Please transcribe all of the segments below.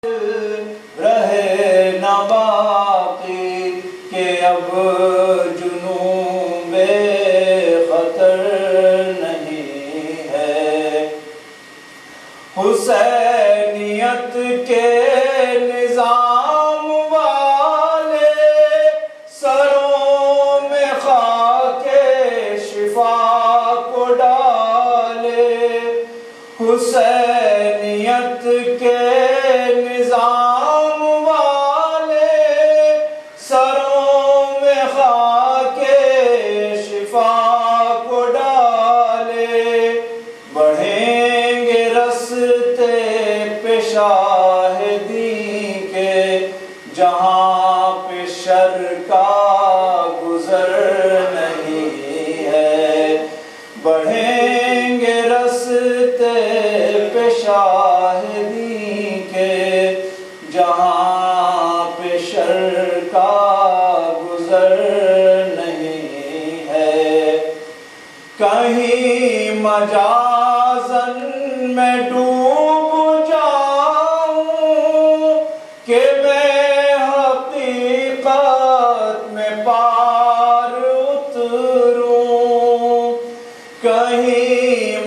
رہے نہ باقی کہ اب جنوب خطر نہیں ہے۔ حسینیت کے نظام والے سروں میں خاک شفا کو ڈالے۔ حسینیت کے نظام والے سروں میں خاک شفا کو ڈالے۔ بڑھیں گے رستے پہ شاہدی کے جہاں پہ شر کا گزر نہیں ہے۔ بڑھیں گے رستے پہ شاہدی کے جہاں پہ شر کا گزر نہیں ہے۔ کہیں مجازن میں ڈوب جاؤں کہ میں حقیقت میں پار اتروں۔ کہیں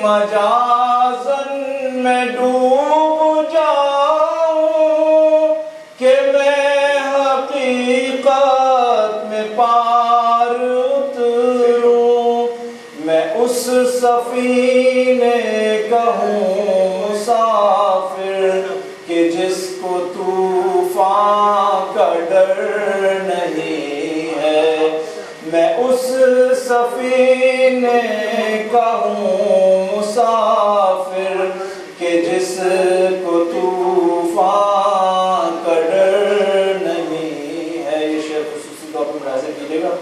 مجازن میں ڈوب جاؤں کہ میں حقیقت میں پار اتروں۔ میں اس سفینے کا ہوں مسافر کہ جس کو طوفان کا ڈر نہیں ہے۔ میں اس سفینے کا ہوں مسافر کہ جس کو طوفان کا ڈر نہیں ہے۔ یہ شعر خصوصی طور پر ملاحظہ کیجیے گا۔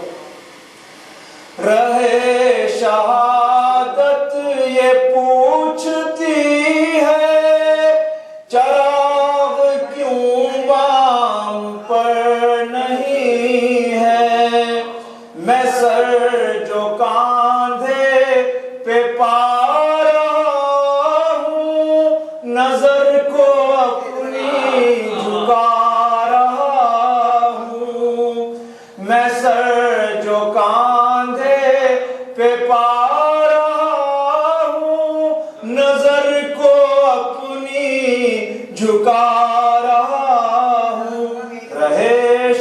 رہے شہادت یہ پوچھتی ہے چراغ کیوں بام پر نہیں ہے۔ میں سر جو کاندھے پہ پا رہا ہوں نظر کو اپنی جھکا رہا ہوں۔ میں سر جو کاندھے پہ پا رہا ہوں نظر کو اپنی جھکا رہا ہوں۔ رہے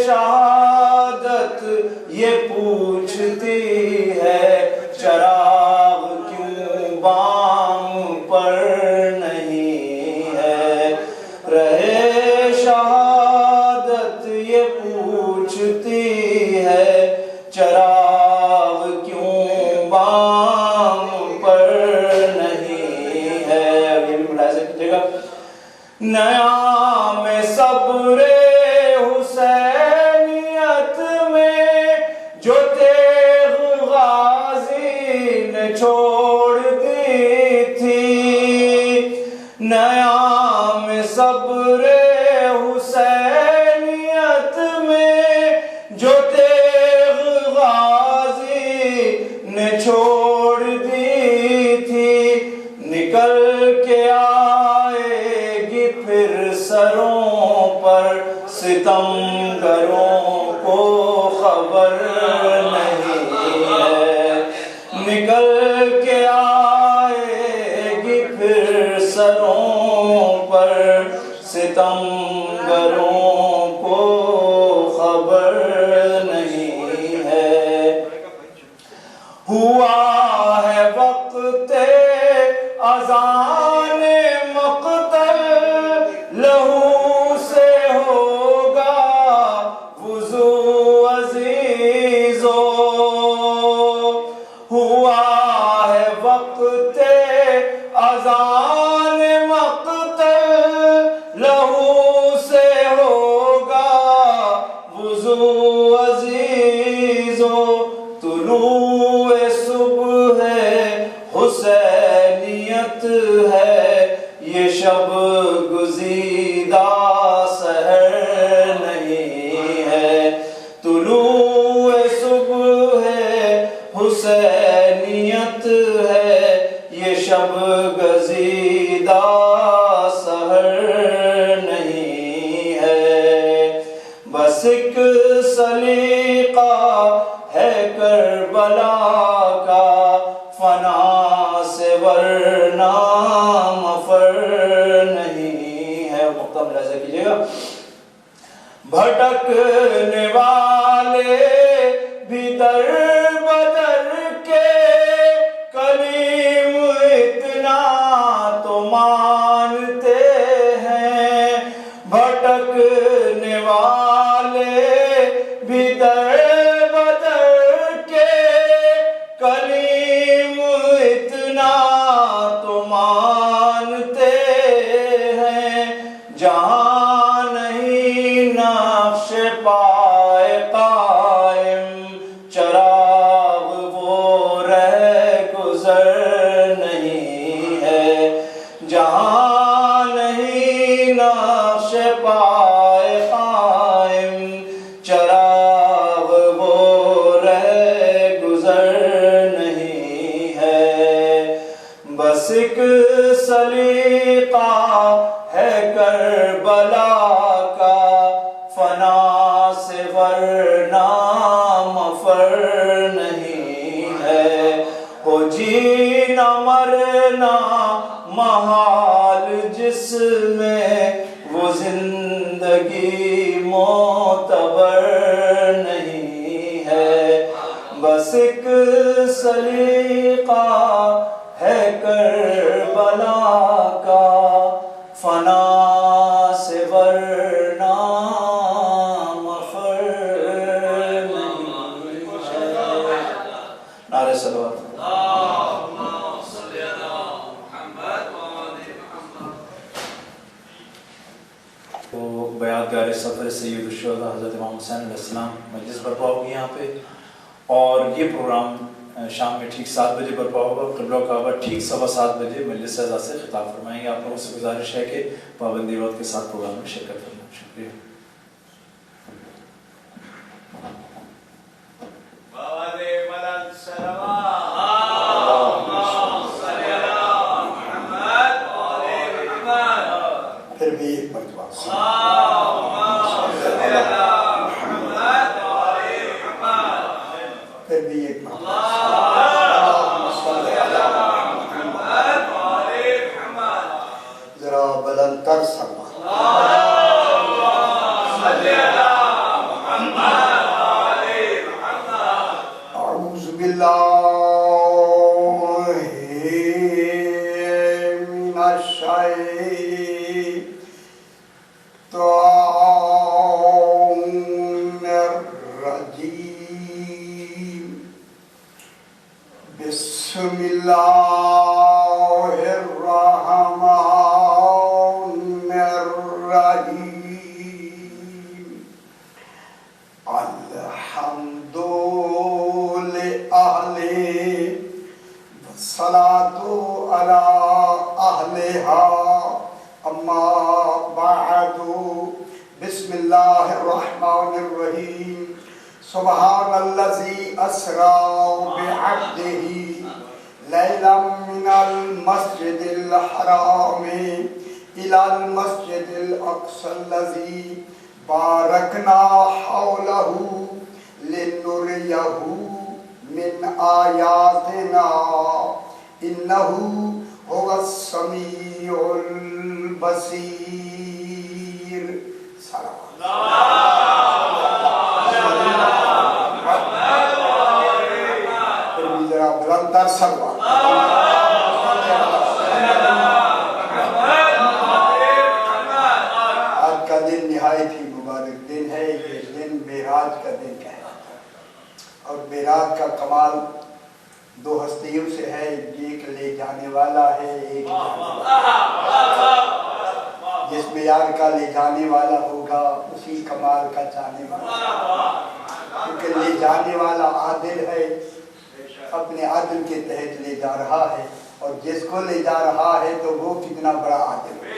شہادت یہ پوچھتی ہے چراغ کیوں بام پر نہیں ہے۔ رہے شہادت یہ پوچھتی ہے چراغ کیوں بام پر نہیں ہے۔ یہ بھی ملاحظہ کیجیے گا۔ نیا میں صبر حسینیت میں جو تیغ غازی نے چھوڑ دی تھی۔ نیا میں صبر حسینیت میں جو تیغ غازی نے چھوڑ دی تھی۔ نکل کے آئے گی پھر سروں پر ستمگروں کو خبر نہیں ہے۔ نکل کے آئے گی پھر سروں پر ستمگروں کو خبر نہیں ہے۔ ہوا ہے وقت اذان مقتل لہو سے ہوگا وضو عزیزو۔ ہوا ہے وقت اذان مقتل لہو سے ہوگا بس ایک سلیقہ ہے کربلا کا فنا سے ورنہ مفر نہیں ہے. مقطع ملاحظہ کیجئے گا. بھٹکنے والے بھی در بدر کے کلیم اتنا تو مانتے ہیں. بھٹکنے والے بھی در بدر کے کلیم اتنا تو مانتے ہیں. جہاں نہیں نقش پائے قائم چراغ وہ رہ گزر نہیں ہے. جہاں نہیں نقش پائے قائم چراغ وہ رہ گزر نہیں ہے. بس ایک سلیقہ ہے کربلا کا فنا سے ورنہ مفر نہیں ہے. ہو جینا مرنا محال جس میں وہ زندگی معتبر نہیں ہے. بس ایک سلیقہ ہے کربلا کا فنا سے ورنہ مفر نہیں ہے. نعرہ صلوات. تو بیعتگار سفر سید الشہداء حضرت امام حسین علیہ السلام مجلس برپا ہوگی یہاں پہ، اور یہ پروگرام شام میں ٹھیک 7 بجے برپا ہوگا. قبلہ کعبہ ٹھیک 7:15 بجے مجلس اعزاز سے خطاب فرمائیں گے. آپ لوگوں سے گزارش ہے کہ پابندی وقت کے ساتھ پروگرام میں شرکت کرنا. شکریہ. پھر بھی ایک مرتبہ پھر بھی ایک مرتبہ ذرا بلند تر اعوذ باللہ من الشیطان الرجیم. بسم اللہ الرحمن الرحیم. الحمد للہ والصلاة علی اہلہا اما بعد. بسم اللہ الرحمن الرحیم. سبحان الذی اسری بعبدہ لیلا من المسجد الحرام الی المسجد الاقصی الذی بارکنا حولہ لنریہ من آیاتنا انہ هو السمیع البصیر. بلندر سلوات. آج کا دن نہایت ہی مبارک دن ہے. یہ دن معراج کا دن ہے، اور معراج کا کمال دو ہستیوں سے ہے. ایک لے جانے والا ہے، ایک جس معیار کا لے جانے والا ہوگا اسی کمال کا جانے والا. کیونکہ لے جانے والا عادل ہے، اپنے عدل کے تحت لے جا رہا ہے، اور جس کو لے جا رہا ہے تو وہ کتنا بڑا عادل ہے.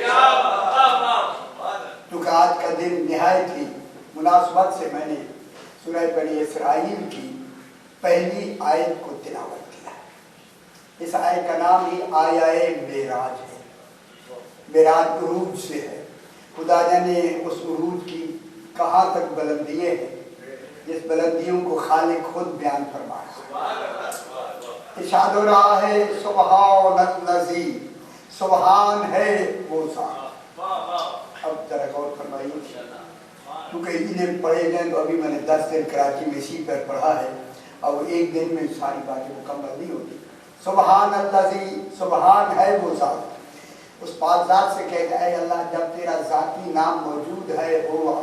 کیونکہ آج کا دن نہایت ہی مناسبت سے میں نے سورہ بنی اسرائیل کی پہلی آیت کو تلاوت کیا. اس آیت کا نام ہی آیہ معراج ہے. معراج عروج سے ہے. خدا جانے اس عروج کی کہاں تک بلندیے ہیں جس بلندیوں کو خالق خود بیان فرمایا. ارشاد ہو رہا ہے سبحان الذی، سبحان ہے وہ ذات. اب ذرا غور فرمائیے، کیونکہ انہیں پڑھے جائیں تو ابھی میں نے 10 دن کراچی میں اسی پر پڑھا ہے، اور ایک دن میں ساری باتیں مکمل نہیں ہوتی. سبحان الذی، سبحان ہے وہ ذات. اس پاک ذات سے کہتا ہے اللہ جب تیرا ذاتی نام موجود ہے ہوا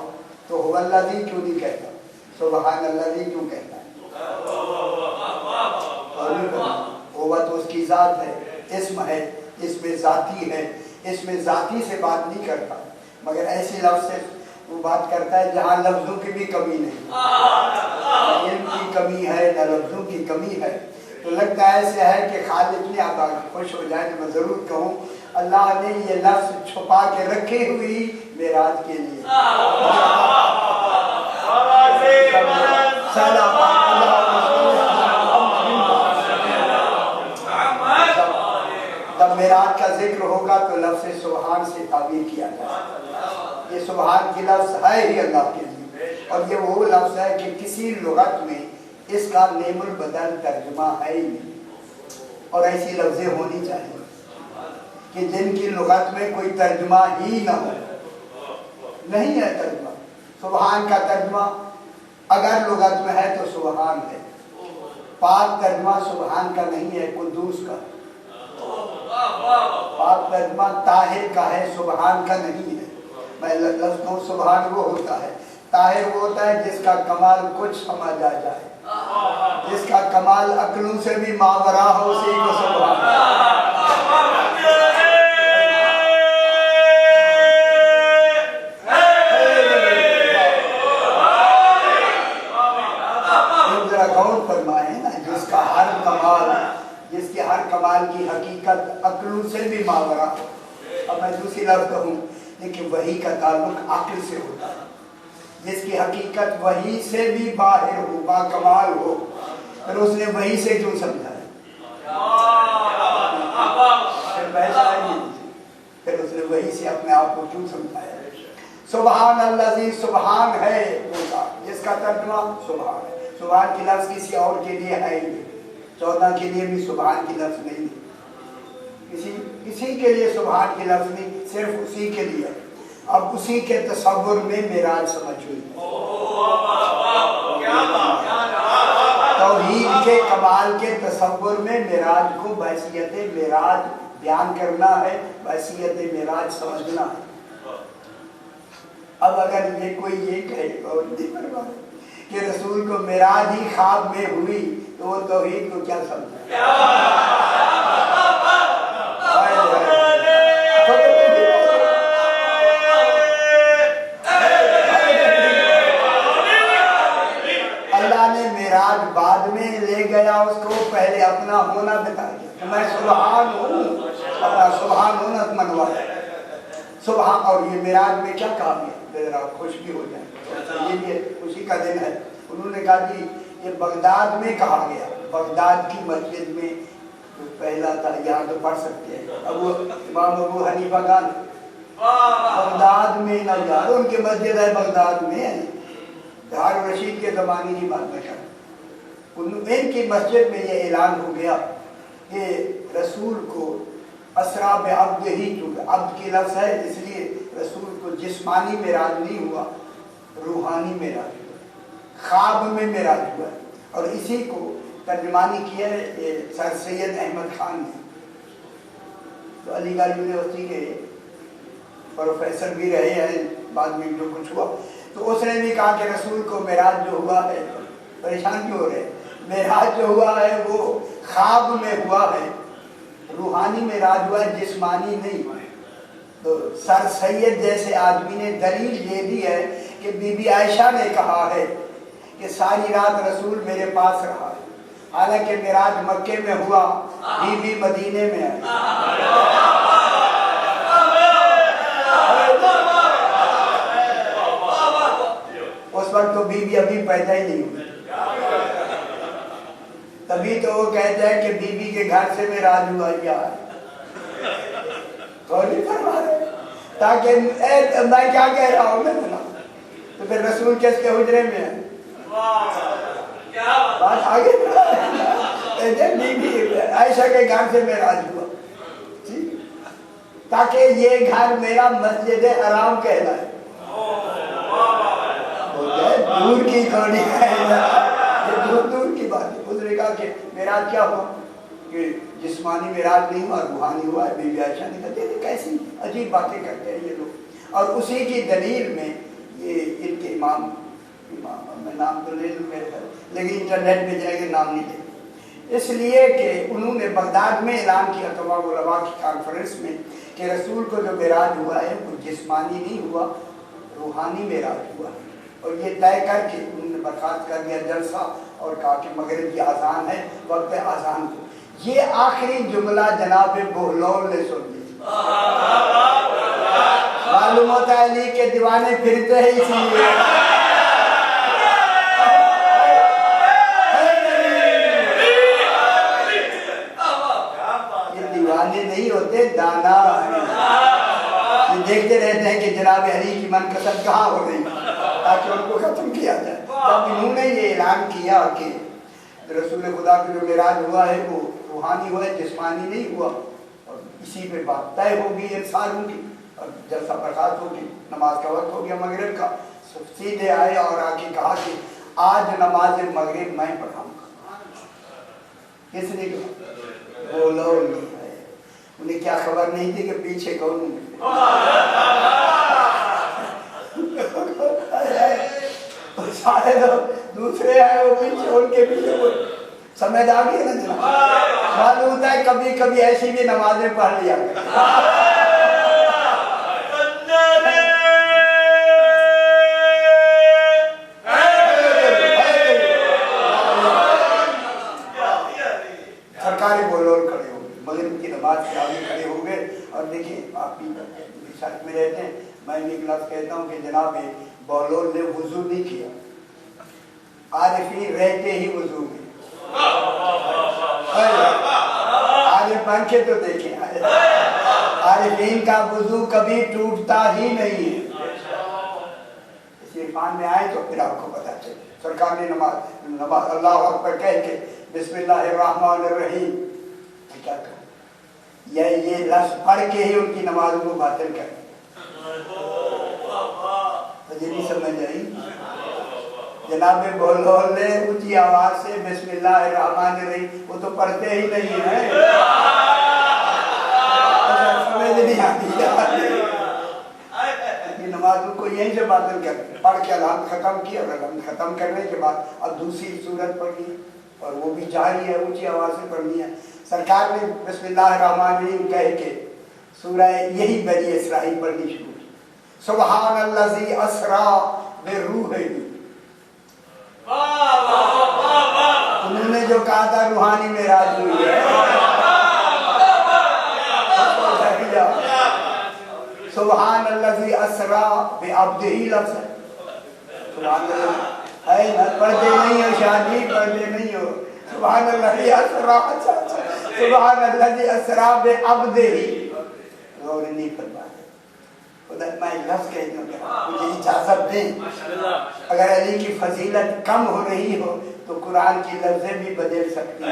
تو هو الذی کیوں نہیں کہتا؟ سبحان الذی کیوں کہتا ہے؟ ہوا تو اس کی ذات ہے، اسم ہے، اس میں ذاتی ہے، اس میں ذاتی سے بات نہیں کرتا، مگر ایسے لفظ سے وہ بات کرتا ہے جہاں لفظوں کی بھی کمی نہیں، نہ علم کی کمی ہے نہ لفظوں کی کمی ہے. تو لگتا ایسے ہے کہ خالق نے اب خوش ہو جائے تو میں ضرور کہوں اللہ نے یہ لفظ چھپا کے رکھی ہوئی معراج کے لیے. جب معراج کا ذکر ہوگا تو لفظ سبحان سے تعبیر کیا جائے. یہ سبحان کی لفظ ہے ہی اللہ کے لیے، اور یہ وہ لفظ ہے کہ کسی لغت میں اس کا نیم البدل ترجمہ ہے ہی نہیں، اور ایسی لفظیں ہونی چاہیے کہ جن کی لغت میں کوئی ترجمہ ہی نہ ہو. نہیں ہے ترجمہ. سبحان کا ترجمہ اگر لغت میں ہے تو سبحان ہے. پاک ترجمہ سبحان کا نہیں ہے، قدوس کا. پاک ترجمہ طاہر کا ہے، سبحان کا نہیں ہے. میں لفظ کو سبحان وہ ہوتا ہے، طاہر وہ ہوتا ہے جس کا کمال کچھ سمجھ آ جائے، جس کا کمال عقلوں سے بھی ماورا ہو، اسی کو سبحان. غور فرمائیں نا، جس کا ہر کمال، جس کے ہر کمال کی حقیقت عقلوں سے بھی ماورا ہو. اب میں دوسری لفظ کہوں لیکن وحی کا تعلق عقل سے ہوتا ہے، جس کی حقیقت وحی سے بھی باہر ہو، با کمال ہو، پھر اس نے وحی سے کیوں سمجھا ہے؟ پھر اس نے وحی سے اپنے آپ کو کیوں سمجھایا؟ سبحان الذی، سبحان ہے وہ ذات جس کا ترجمہ سبحان ہے. سبحان کی لفظ کسی اور کے لیے ہے ہی نہیں. 14 کے لیے بھی سبحان کی لفظ نہیں ہے، کسی کے لیے سبحان کی لفظ نہیں، صرف اسی کے لیے. اب اسی کے تصور میں معراج سمجھ ہوئی. توحید کے کمال کے تصور میں معراج کو بحیثیت معراج بیان کرنا ہے، بحیثیت معراج سمجھنا ہے. اب اگر یہ کوئی یہ کہے اور نہیں فرمائے کہ رسول کو معراج ہی خواب میں ہوئی تو وہ توحید کو کیا سمجھا؟ اللہ نے معراج بعد میں لے گیا اس کو، پہلے اپنا ہونا بتا دیا کہ میں سبحان ہوں، اپنا سبحان ہونا منوایا. سبحان. اور یہ معراج میں کیا کہا گیا؟ ذرا خوش بھی ہو جائیں، یہ بھی خوشی کا دن ہے. انہوں نے کہا جی یہ بغداد میں کہا گیا، بغداد کی مسجد میں جو پہلا تھا، یہاں تو پڑھ سکتے ہیں امام ابو حنیفہ کا بغداد میں نہ جا، ان کی مسجد ہے بغداد میں. ہارون رشید کے زمانے کی بات میں کروں، ان کی مسجد میں یہ اعلان ہو گیا کہ رسول کو اسرا بعبد ہی، چونکہ عبد کی لفظ ہے اس لیے رسول کو جسمانی معراج نہیں ہوا، روحانی معراج ہوا، خواب میں معراج ہوا. اور اسی کو ترجمانی کیا ہے سر سید احمد خان نے، تو علی گڑھ یونیورسٹی کے پروفیسر بھی رہے ہیں بعد میں جو کچھ ہوا. تو اس نے بھی کہا کہ رسول کو معراج جو ہوا ہے، پریشان کیوں ہو رہے، معراج جو ہوا ہے وہ خواب میں ہوا ہے، روحانی معراج ہوا ہے، جسمانی نہیں. تو سر سید جیسے آدمی نے دلیل یہ دی ہے کہ بی بی عائشہ نے کہا ہے کہ ساری رات رسول میرے پاس رہا ہے، حالانکہ معراج مکے میں ہوا، بی بی مدینے میں آئی. اس وقت تو بی بی ابھی پیدا ہی نہیں ہوئی، تبھی تو وہ کہتے ہیں کہ بی بی کے گھر سے معراج ہوا. یار تاکہ میں کیا کہہ رہا ہوں، میں तो फिर रसूल किसके हुजरे में है? बात आगे बीबी आयशा के घर से मेराज हुआ, ताकि ये घर मेरा मस्जिद हराम कहलाए। दूर की कहानी है, ये दूर दूर की बात है। उसने कहा कि मेराज क्या हुआ कि जिस्मानी मेराज नहीं हुआ, रूहानी हुआ है। बीबी आयशा ने कहा कैसी अजीब बातें करते हैं ये लोग। और उसी की दलील में ये इनके इमाम मैं नाम तो ले लूँ मेरे घर, लेकिन इंटरनेट में जाएंगे नाम नहीं ले, इसलिए कि उन्होंने बगदाद में ऐलान किया तमाम उलमा की कॉन्फ्रेंस में कि रसूल को जो मेराज हुआ है वो जिस्मानी नहीं हुआ, रूहानी मेराज हुआ है। और ये तय करके उन्होंने बर्खास्त कर दिया जलसा और कहा कि मगरिब की आज़ान है, वक्त आज़ान को। ये आखिरी जुमला जनाब बहलौल ने सुन लिया। मालूम होता है अली के दीवाने फिरते हैं इसीलिए। ये दीवाने नहीं होते, दाना ये देखते रहते हैं कि जनाब अली की मनपसंद कहाँ हो रही, ताकि उनको खत्म किया जाए। तब इन्होंने ये ऐलान किया कि रसूल खुदा का जो मेराज हुआ है वो रूहानी हुआ है, जिस्मानी नहीं हुआ। और इसी पे बात तय होगी इन सालों की, और जलसा बर्खास्त होगी। नमाज का वक्त हो गया मगरिब का, सीधे आए और आके कहा कि आज नमाज मगरिब मैं पढ़ाऊंगा। किसने कहा? वो लोग नहीं है। उन्हें क्या खबर नहीं थी कि पीछे कौन है। सारे लोग दूसरे आए वो पीछे, उनके पीछे वो समझ आ गई ना जनाब। मालूम होता है कभी कभी ऐसी भी नमाजें पढ़ लिया। सरकारी बोलोल खड़े हो गए, मगरिब की नमाज के आगे खड़े हो गए। और देखिए आप भी शर्त में रहते हैं, मैं भी क्लास कहता हूँ कि जनाब बहलोल ने वुजू नहीं किया, आरिफीन रहते ही वुजू में। आरिफ बन के तो देखें, आरिफीन का वुजू कभी टूटता ही नहीं है। इस इरफान में आए तो फिर आपको पता चले। सरकार ने नमाज अल्लाह अकबर कह के बिस्मिल्लाहिर्रहमानिर्रहीम क्या कहा, ये लफ्ज़ पढ़ के ही उनकी नमाजों को बातिल कर। तो ये भी समझ आई। जनाब बहलौल ने ऊंची आवाज से बिस्मिल्लाहिर्रहमानिर्रहीम, वो तो पढ़ते ही नहीं है, समझ नहीं आती। नमाजों को यहीं से बातिल कर, पढ़ के अल्हम्द खत्म किया। अल्हम्द खत्म करने के बाद अब दूसरी सूरत पढ़नी, और वो भी जारी है, ऊंची आवाज से पढ़नी है। सरकार ने बिस्मिल्लाहिर्रहमानिर्रहीम कह के सूरह यही बनी इसराइल पढ़नी शुरू की। सुब्हानल्लज़ी अस्रा बिरूहिही, उन्होंने जो कहा था रूहानी मेराज हुई है। सुब्हानल्लज़ी अस्रा बिअब्दिही लफ्ज़ है। सुब्हानल्लाह है ना, पढ़ते नहीं हो शादी, पढ़ते नहीं हो। सुब्हानल्लज़ी अस्रा, सुब्हानल्लज़ी अस्रा बिअब्दिही, गौर नहीं फरमाया। मैं लफ्ज़ कहता हूँ, मुझे इजाज़त दें, अगर अली की फजीलत कम हो रही हो तो कुरान की लफ्ज़ें भी बदल सकती हैं।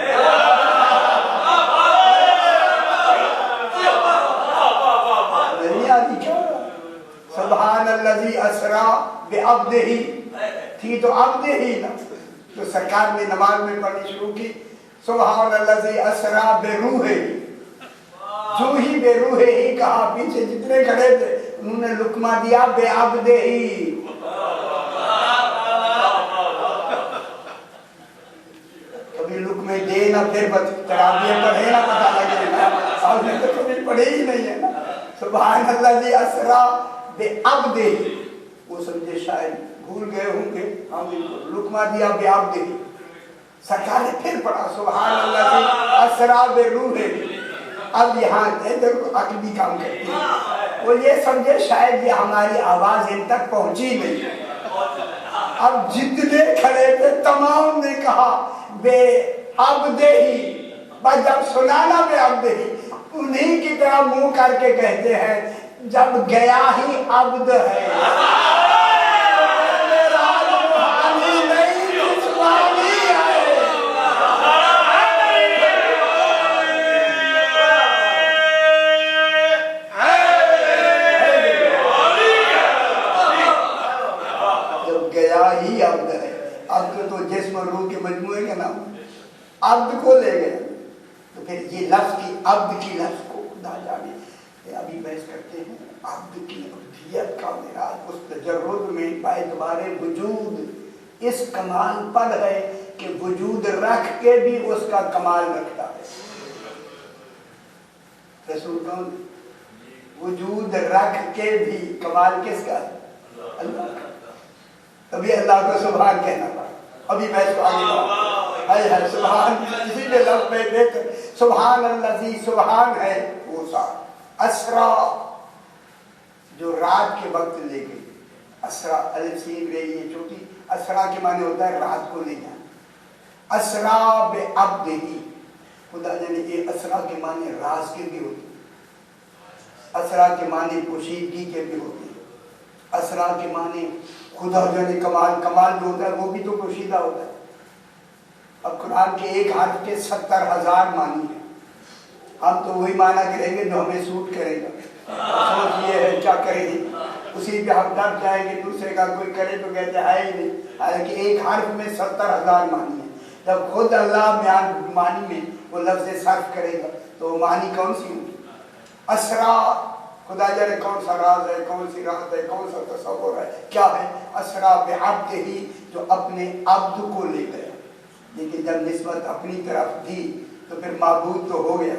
सुब्हानल्लज़ी अस्रा बिअब्दिही थी तो अब्दिही ना, तो सरकार ने नमाज में पढ़नी शुरू की सुब्हानल्लज़ी अस्रा बिरूहिही। जो ही बेरूहिही कहा, पीछे जितने खड़े थे उन्होंने लुकमा दिया बिअब्दिही। कभी लुकमे दे ना, फिर तराबियां पढ़े ना, पता लगे ना, आपने तो कभी पढ़े ही नहीं है ना। सुब्हानल्लज़ी अस्रा बिअब्दिही, वो समझे शायद भूल गए होंगे, हम लुकमा दिया बिअब्दिही। सरकार ने फिर पढ़ा सुब्हानल्लज़ी अस्रा बिरूहिही। अब यहाँ अकली काम करती है, वो ये समझे शायद ये हमारी आवाज इन तक पहुंची नहीं। अब जितने खड़े थे तमाम ने कहा बिअब्दिही, बस जब सुनाना बिअब्दिही, उन्हीं की तरह मुंह करके कहते हैं जब गया ही अब्द है। गया ही अब्द है। अब्द तो जिस्म और रूह के मजमूए का नाम है, अब्द को ले गया। तो फिर ये लफ्ज की अब्द की लफ्ज को खुदा जाने, अभी बहस करते हैं अब्द की अब्दियत का मिराज उस तजर्रुद में बाएतबारे वजूद इस कमाल पर है कि वजूद रख के भी उसका कमाल रखता है। रसूल कौन? वजूद रख के भी कमाल किसका? अल्लाह का। तभी अल्लाह को सुभान कहना पड़ा। अभी मैं इसको आगे बढ़ा, है सुभान, इसीलिए लफ्ज़ में देख सुभान अल्लाज़ी, सुभान है वो सा असरा जो रात के वक्त ले गई। असरा अलिफ सीन रे ये छोटी असरा के माने होता है रात को ले जाना। असरा बे अब्दिही, खुदा जाने ये असरा के माने राज के भी होते हैं, असरा के माने पोशीदगी के भी होते हैं, असरा के माने खुदा जाने कमाल, कमाल जो होता है वो भी तो पोशीदा होता है। अब कुरान के एक हर्फ के 70,000 मानी है, हम तो वही माना करेंगे जो हमें सूट करेगा। सोच ये है क्या करेंगे, उसी पे हम डर जाएंगे, दूसरे का कोई करे तो कहते है ही नहीं। हालांकि एक हर्फ में 70,000 मानी है। जब खुद अल्लाह में मानी में वो लफ्ज़ सर्फ करेगा तो मानी कौन सी होगी? असरा, खुदा जाने कौन सा राज है, कौन सी रात है, कौन सा तसव्वुर है, क्या है? असरा बेअब्द ही, जो अपने अब्द को ले गया। लेकिन जब निस्बत अपनी तरफ दी तो फिर माबूद तो हो गया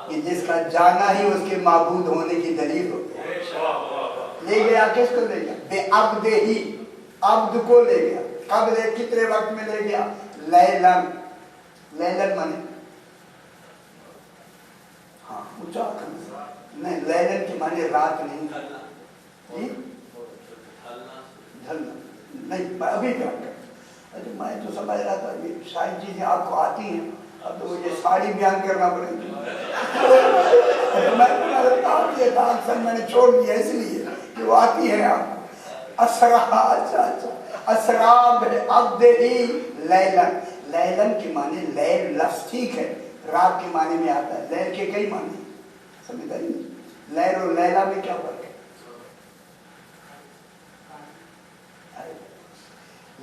कि जिसका जाना ही उसके माबूद होने की दलील होती है। ले गया, किसको ले गया? बेअब्द ही, अब्द को ले गया। कब ले, कितने वक्त में ले गया? लैलन, लैलन माने हाँ ऊंचा नहीं, लैलन के माने रात नहीं, ढलना नहीं। अभी क्या कर, अरे मैं तो समझ रहा था ये सारी चीजें आपको आती हैं, अब तो मुझे सारी बयान करना पड़ेगी। अक्सर मैंने छोड़ दिया इसलिए कि वो आती है आपको। असरा, अच्छा अच्छा, असरा अब्द ही लैलन, लैलन के माने लैल लफ्ज़ ठीक है, रात के माने में आता है। लैल के कई माने समझ आई? लैल और लैला में क्या फर्क है?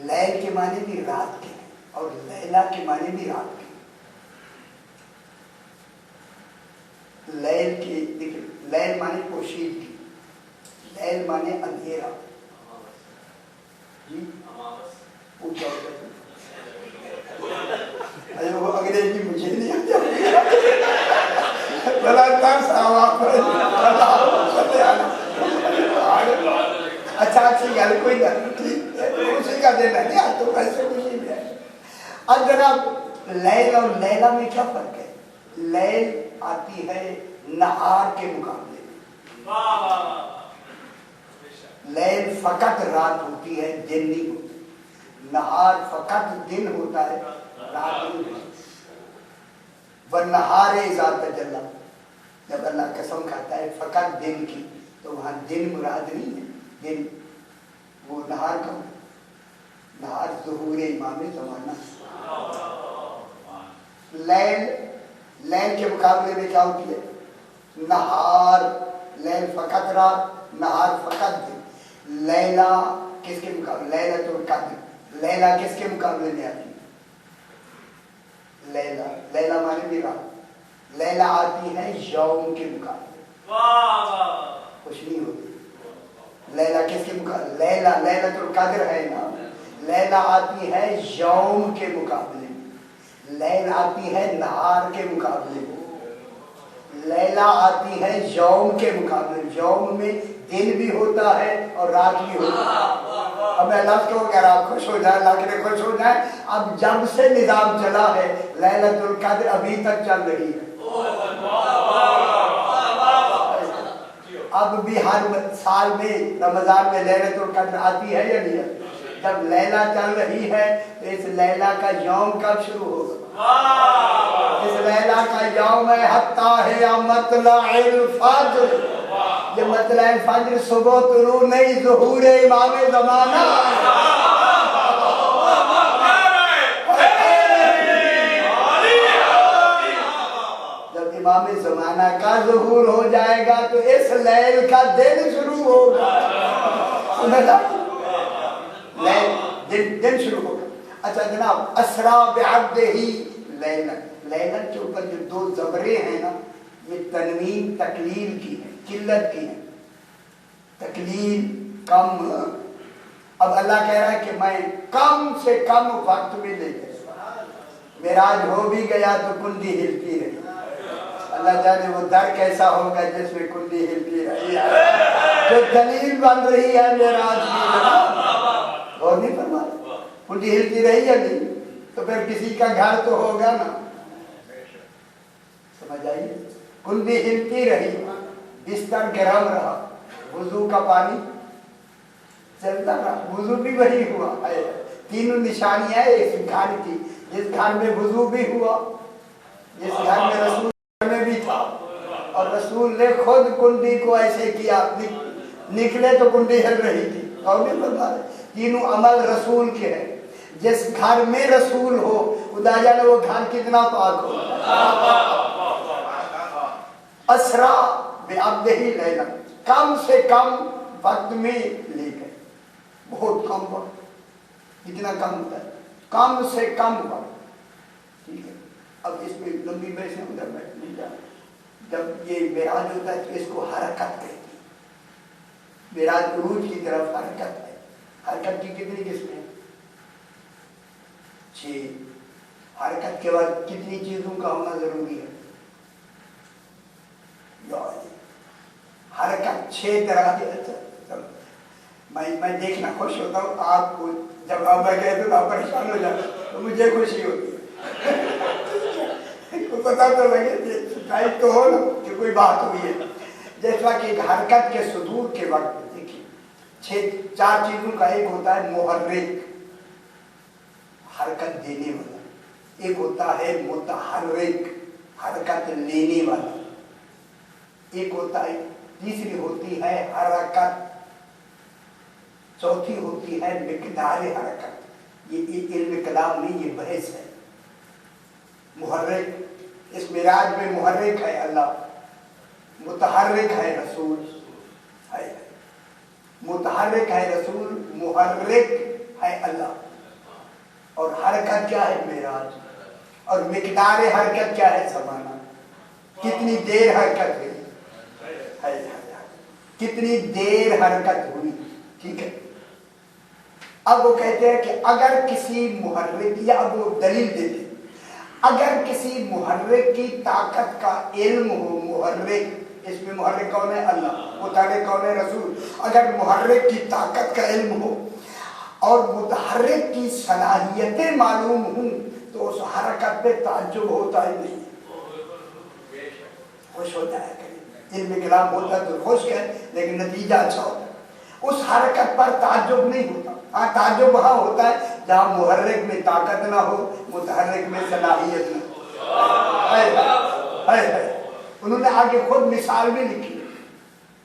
लैल के माने भी रात के और लैला के माने भी रात के। लैल के देखिए, लैल माने पोशीदगी, लैल माने अंधेरा जी। वो क्या होता है? अरे वो अंग्रेजी मुझे नहीं अच्छा अच्छी गल कोई गल खुशी का देना नहीं, आज तो कैसे खुशी भी है। अब जनाब लैल और लैला में क्या फर्क है? लैल आती है नहार के मुकाबले में, लैल फकत रात होती है, दिन नहीं होती। नहार फकत दिन होता है, रात नहीं होती। वन्नहारे ज़ात तजल्ला, जब अल्लाह कसम खाता है फकत दिन की तो वहाँ दिन मुराद नहीं है। दिन वो नहार कब है? नहार ज़ुहूर इमाम ज़माना। लैल, लैल के मुकाबले में क्या होती है? नहार, लैल फकत रात, नहार फकत दिन। लैला किसके मुकाबले? लैलतुल कद्र, लैला किसके मुकाबले में आती है? लैला, लैला माने भी रात। लैला आती है यौम के मुकाबले, कुछ नहीं होती। लैला किसके मुकाबले? लैला, लैलतुल कद्र है ना, लैला आती है यौम के मुकाबले में। लैला आती है नहार के मुकाबले में, लैला आती है यौम के मुकाबले में। यौम में दिन भी होता है और रात भी होता है। अब मैं लफ्ज़ को कह रहा, आप खुश हो जाए, लाके खुश हो जाए। अब जब से निज़ाम चला है लैलतुल कद्र अभी तक चल रही है। अब भी हर साल में रमजान में लैलतुल कद्र आती है या नहीं? जब लैला चल रही है तो इस लैला का यौम कब शुरू होगा? इस लैला का यौम है हत्ता है या मतलाइल फज्र। ये मतलाइल फज्र सुबह तुलू नहीं, ज़ुहूर इमाम ज़माना। जब इमाम ज़माना का ज़ुहूर हो जाएगा तो इस लैल का दिन शुरू ہوگا. دن شروع ہوگا. اچھا جناب, اسرا بعبدہ لیلاً, لیلاً کے اوپر جو دو زبریں ہیں نا, یہ تنوین تقلیل کی ہے, قلت کی ہے. تقلیل کم. اب اللہ کہہ رہا ہے کہ میں کم سے کم وقت میں لے گیا. معراج ہو بھی گیا تو کنڈی ہلتی رہی. اللہ جانے وہ در کیسا ہوگا جس میں کنڈی ہلتی رہی ہے, جو دلیل بن رہی ہے معراج کی. اور نہیں فرما, کنڈی ہلتی رہی یا نہیں, تو پھر کسی کا گھر تو ہوگا نا. سمجھ آئیے, کنڈی ہلتی رہی, بستر گرم رہا, وضو کا پانی چلتا رہا, وضو بھی وہی ہوا. تینوں نشانیاں اس گھر کی, جس گھر میں وضو بھی ہوا, جس گھر میں رسول میں بھی تھا, اور رسول نے خود کنڈی کو ایسے کیا, نکلے تو کنڈی ہل رہی تھی. اور بھی بتا رہے, تینوں عمل رسول کے ہیں. جس گھر میں رسول ہو, خدا جانے وہ گھر کتنا پاک ہو. اسرا بعبدہ لیلاً, کم سے کم وقت میں لے گئے. بہت کم وقت. کتنا کم ہوتا ہے؟ کم سے کم وقت. ٹھیک ہے, اب اس میں لمبی بحث ہے, ادھر بیٹھ نہیں جانا. جب یہ معراج ہوتا ہے تو اس کو حرکت کہتے ہیں. معراج عروج کی طرف حرکت ہے. حرکت کی کتنی قسمیں ہیں؟ 6. حرکت کے بعد کتنی چیزوں کا ہونا ضروری ہے؟ حرکت 6 طرح کی. میں دیکھنا خوش ہوتا ہوں آپ کو, جب آپ میں کہتے تو آپ پریشان ہو جاتے, تو مجھے خوشی ہوتی ہے. پتا تو لگے شکایت تو ہو نا کہ کوئی بات ہوئی ہے. جیسا کہ حرکت کے صدور کے وقت دیکھیے 4 چیزوں کا, ایک ہوتا ہے محرک, حرکت دینے والا. ایک ہوتا ہے متحرک, حرکت لینے والا. ایک ہوتا ہے, تیسری ہوتی ہے حرکت. چوتھی ہوتی ہے مقدار حرکت. یہ علم کلام میں یہ بحث ہے. محرک, اس معراج میں محرک ہے اللہ, متحرک ہے رسول. متحرک ہے رسول, محرک ہے اللہ. اور حرکت کیا ہے؟ معراج. اور مقدار حرکت کیا ہے؟ زمانہ. کتنی دیر حرکت ہوئی, کتنی دیر حرکت ہوئی. ٹھیک ہے, اب وہ کہتے ہیں کہ اگر کسی محرک, یا اب وہ دلیل دیتے ہیں, اگر کسی محرک کی طاقت کا علم ہو, محرک, اس میں محرک کون ہے؟ اللہ. متحرک کون ہے؟ رسول. اگر محرک کی طاقت کا علم ہو اور متحرک کی صلاحیتیں معلوم ہوں, تو اس حرکت پہ تعجب ہوتا ہی نہیں. خوش ہو جائے کریں. علم کلام ہوتا تو خوش ہے, لیکن نتیجہ اچھا ہوتا ہے. اس حرکت پر تعجب نہیں ہوتا. ہاں, تعجب وہاں ہوتا ہے جہاں محرک میں طاقت نہ ہو, متحرک میں صلاحیت نہ ہو. انہوں نے آگے خود مثال بھی لکھی.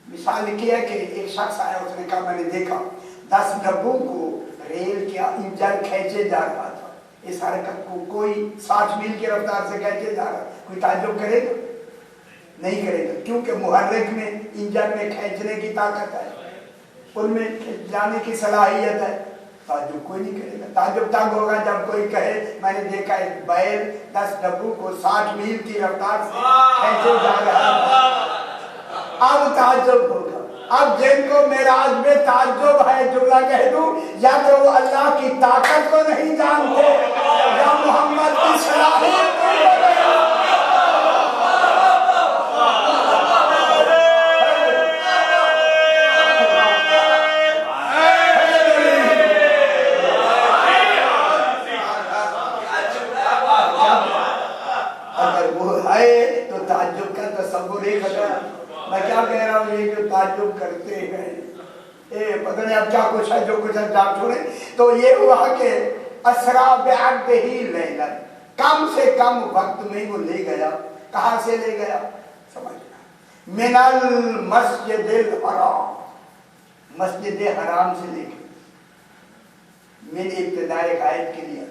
مثال لکھی ہے کہ ایک شخص آیا, اس نے کہا میں نے دیکھا 10 ڈبوں کو ریل کیا انجن کھینچے جا رہا تھا. اس حرکت کو کوئی 60 میل کی رفتار سے کھینچے جا رہا ہے, کوئی تعجب کرے گا؟ نہیں کرے گا, کیونکہ محرک میں, انجن میں کھینچنے کی طاقت ہے, ان میں جانے کی صلاحیت ہے. تعجب کوئی نہیں کرے گا. تعجب تب ہوگا جب کوئی کہے میں نے دیکھا ایک بیل 10 ڈبوں کو 60 میل کی رفتار سے کھینچے جا رہا ہے. اب تعجب ہوگا. اب جن کو معراج میں تعجب ہے, جملہ کہہ دوں, یا تو وہ اللہ کی طاقت کو نہیں جانتے, یا محمد کی صلاحیت کو نہیں جانتے. تو تعجب کا تصور ہی ختم. میں کیا کہہ رہا ہوں, یہ جو تعجب کرتے ہیں, پتہ نہیں اب کیا کچھ ہے, جو کچھ ہے آپ چھوڑیں. تو یہ ہوا کہ اسرا بعبدہ لیلاً, کم سے کم وقت میں وہ لے گیا. کہاں سے لے گیا؟ سمجھنا, من المسجد الحرام, مسجد حرام سے لے گیا. من ابتدائی آیت کے لیے,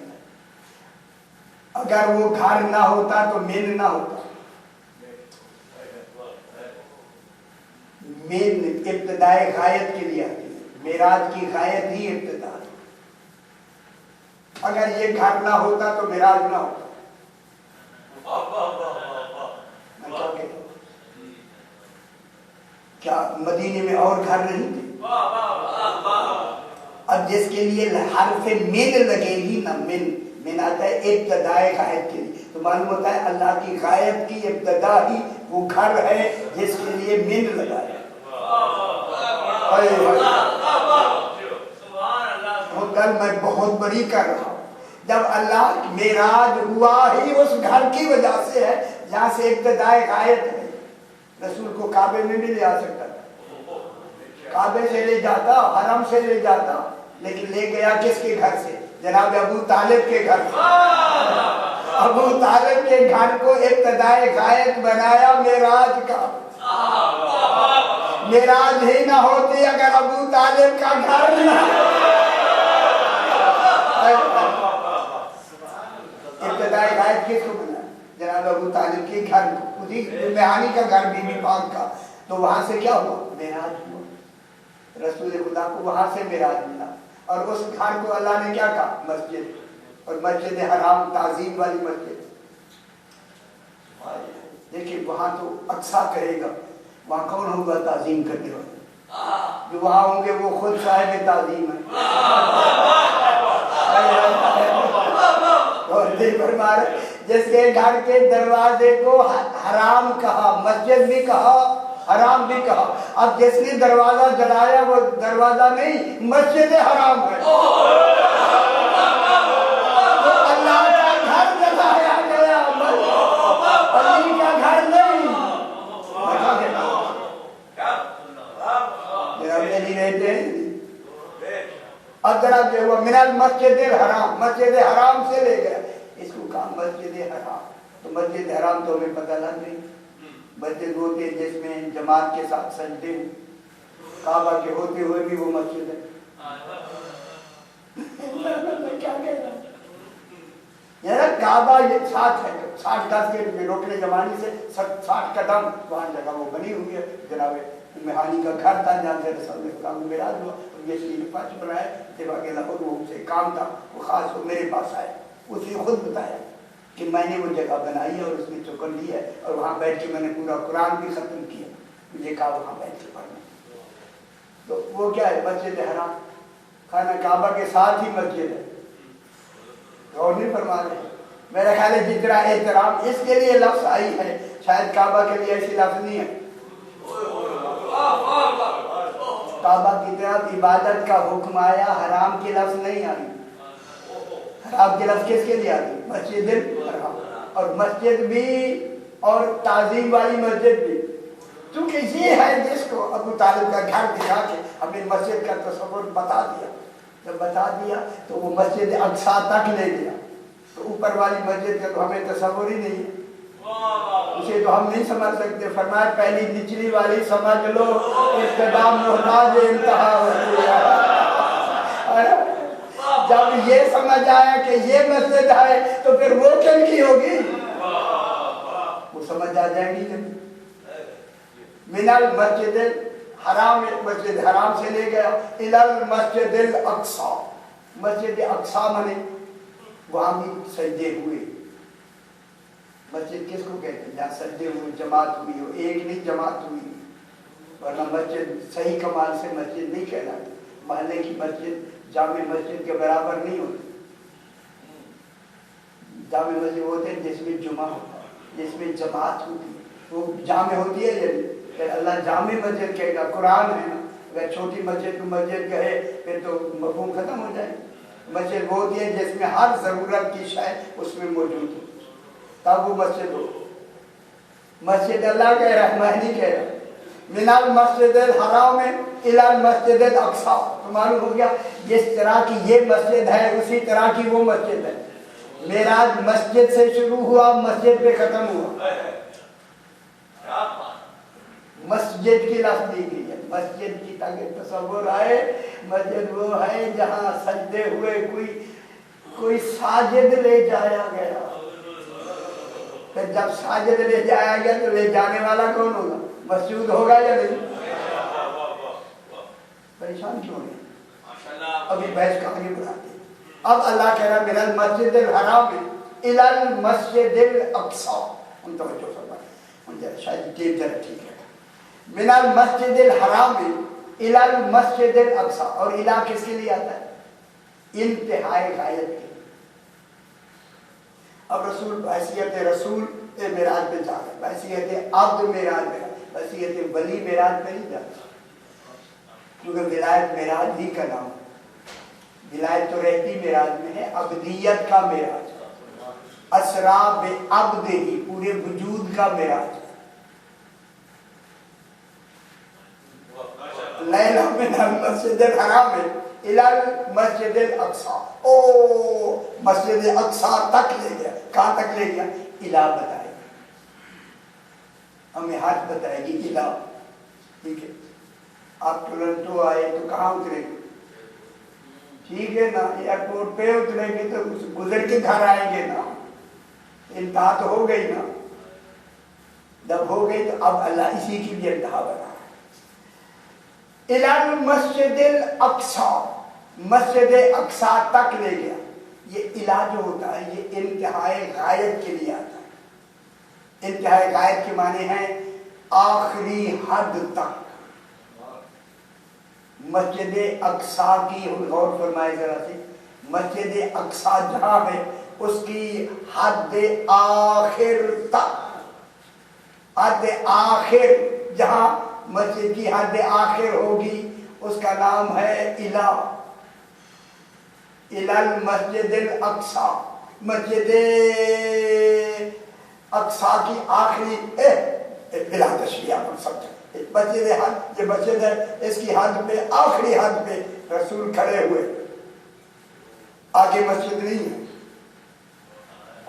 اگر وہ گھر نہ ہوتا تو من نہ ہوتا. मेन इब्तदाए गायत के लिए आती है। मेराज की गायत ही इब्तदा है। अगर ये घर ना होता तो मेराज ना होता। मैं क्या कहता हूं? क्या मदीने में और घर नहीं थे? अब जिसके लिए हरफ मिन लगेगी ना, मिन आता है इब्तदाए गायत के लिए, तो मालूम होता है अल्लाह की गायत की इब्तदा ही वो घर है जिसके लिए मिन लगाया। कल मैं बहुत बड़ी कर रहा हूँ, जब अल्लाह मेराज हुआ ही उस घर की वजह से है जहाँ से इब्तदाए गायत है। रसूल को काबे में भी ले आ सकता था, काबे से ले जाता, हरम से ले जाता, लेकिन ले गया किसके घर से? जनाब अबू तालिब के घर से। अबू तालिब के घर को इब्तदाए गायत बनाया मेराज का। मेराज ही ना होती अगर अबू तालिब का घर ना। इब्तदाए गायत किसको बनाया? जनाब अबू तालिब के घर को, उसी मेहानी का घर बीबी पाक का। तो वहां से क्या हुआ? मेराज हुआ। रसूल खुदा को वहां से मेराज मिला, और उस घर को अल्लाह ने क्या कहा? मस्जिद। और मस्जिद हराम ताजीम वाली मस्जिद। देखिए वहां तो अक्सा कहेगा, वहां कौन होगा ताजीम करने वाला? जो वहां होंगे वो खुद साहिब ताजीम है। और जिसके घर के दरवाजे को हराम कहा, मस्जिद भी कहा, हराम भी कहा। अब जिसने दरवाजा जलाया वो दरवाजा नहीं, मस्जिद हराम है। तो अल्लाह का घर जलाया गया, अली का घर नहीं। रहते अब जरा जो हुआ मिनल मस्जिद हराम, मस्जिद हराम से ले गया, इसको कहा मस्जिद हराम। तो मस्जिद हराम तो हमें पता लग गई। मस्जिद होती है जिसमें जमात के साथ सजदे, काबा के होते हुए भी वो मस्जिद है। क्या कह रहा हूं? काबा ये 60 गज के रोकने जमाने से 60 कदम वहां जगह वो बनी हुई है। जनाब मेहानी का घर था जहाँ से रसूल खुदा को मेराज हुआ। ये फर्श बनाया जब अकेला खुद वो उनसे काम था, वो खास वो मेरे पास आया, उसने खुद बताया कि मैंने वो जगह बनाई है और उसमें चुकन ली है, और वहाँ बैठ के मैंने पूरा कुरान भी खत्म किया। मुझे कहा वहाँ बैठ के पढ़ना। तो वो क्या है? मस्जिद हराम। खाना काबा के साथ ही मस्जिद है। गौर नहीं फरमा रहे? मेरा ख्याल है जितना एहतराम इसके लिए लफ्ज आई है, शायद काबा के लिए ऐसी लफ्ज नहीं है। काबा की तरफ इबादत का हुक्म आया, हराम की लफ्ज नहीं आई। हराम की लफ्ज किसके लिए आती? मस्जिद हराम। और मस्जिद भी और ताजीम वाली मस्जिद भी, क्योंकि ये है जिसको अबू तालिब का घर दिखा के अपनी मस्जिद का तस्वीर बता दिया। जब बता दिया तो वो मस्जिद अक्सा तक ले गया। तो ऊपर वाली मस्जिद का तो हमें तस्वीर ही नहीं है, उसे तो हम नहीं समझ सकते। फरमाया पहली निचली वाली समझ लो, इब्तिदा मोहताज इंतहा होती है। जब ये समझ आया कि ये मस्जिद है तो फिर वो किनकी होगी? वो समझ आ जाएगी। मिनल मस्जिद हराम, मस्जिद हराम से ले गया इलल मस्जिद अक्सा। मस्जिद अक्सा माने वहां भी सजदे हुए। मस्जिद किसको कहते हैं? जहाँ सजदे हुए, जमात हुई हो। एक नहीं जमात हुई, वरना मस्जिद सही कमाल से मस्जिद नहीं कहलाती। महल्ले की मस्जिद जामे मस्जिद के बराबर नहीं होती। जामे मस्जिद होते हैं जिसमें जुमा होता है, जिसमें जमात होती है, वो जामे होती है। यदि अल्लाह जामे मस्जिद कहेगा, कुरान है ना, अगर छोटी मस्जिद को मस्जिद कहे फिर तो मफहूम खत्म हो जाए। मस्जिद वो होती है जिसमें हर जरूरत की शय उसमें मौजूद हो, तब वो मस्जिद हो। मस्जिद अल्लाह कह रहा है, मैं नहीं कह रहा। मिनल मस्जिद हराम में इलल मस्जिद अक्सा। तो मालूम हो गया जिस तरह की ये मस्जिद है उसी तरह की वो मस्जिद है। मेराज मस्जिद से शुरू हुआ, मस्जिद पे खत्म हुआ। मस्जिद की लफ्ज दी गई है। मस्जिद की ताकि तस्वुर आए, मस्जिद वो है जहाँ सजदे हुए कोई साजिद ले जाया गया। तो जब साजिद ले जाया गया तो ले जाने वाला कौन होगा? मस्जूद होगा या नहीं? ابھی بحث کا آگے بڑھاتے ہیں. اب اللہ کہہ رہا من المسجد الحرام الی المسجد الاقصی. ان توجہ فرمائیں, شاید ٹیپ ذرا ٹھیک ہے. من المسجد الحرام الی المسجد الاقصی. اور الی کس کے لیے آتا ہے؟ انتہائی غایت کے. اب رسول حیثیت رسول معراج پہ جا رہے, حیثیت عبد معراج پہ, حیثیت ولی معراج پہ نہیں جاتا, کیونکہ ولایت معراج ہی کا نام ہے. ولایت تو رہتی معراج میں ہے, عبدیت کا معراج, اسرا بعبدہ ہی, پورے وجود کا معراج. لیلہ من المسجد الحرام الی المسجد الاقصی. او مسجد اقصی تک لے گیا. کہاں تک لے گیا؟ الہ بتائے گا, ہمیں حج بتائے گی الہ. ٹھیک ہے, آپ ٹورنٹو آئے تو کہاں اترے گے؟ ٹھیک ہے نا, ایئرپورٹ پہ اتریں گے تو گزر کے گھر آئیں گے نا. انتہا تو ہو گئی نا. جب ہو گئی تو اب اللہ اسی کی بھی انتہا بنا رہا ہے. الی المسجد الاقصی, مسجد اقصی تک لے گیا. یہ الہ جو ہوتا ہے یہ انتہائی غایت کے لیے آتا ہے. انتہائی غایت کے معنی ہیں آخری حد تک. مسجد اقصی کی غور فرمائے ذرا سے, مسجد اقصی جہاں ہے اس کی حد آخر تک, حد آخر جہاں مسجد کی حد آخر ہوگی اس کا نام ہے الہ. الی المسجد الاقصی, مسجد اقصی کی آخری بلا تشریح پر سمجھیں. مسجد حد, یہ مسجد ہے, اس کی حد پہ, آخری حد پہ رسول کھڑے ہوئے. آگے مسجد نہیں ہے.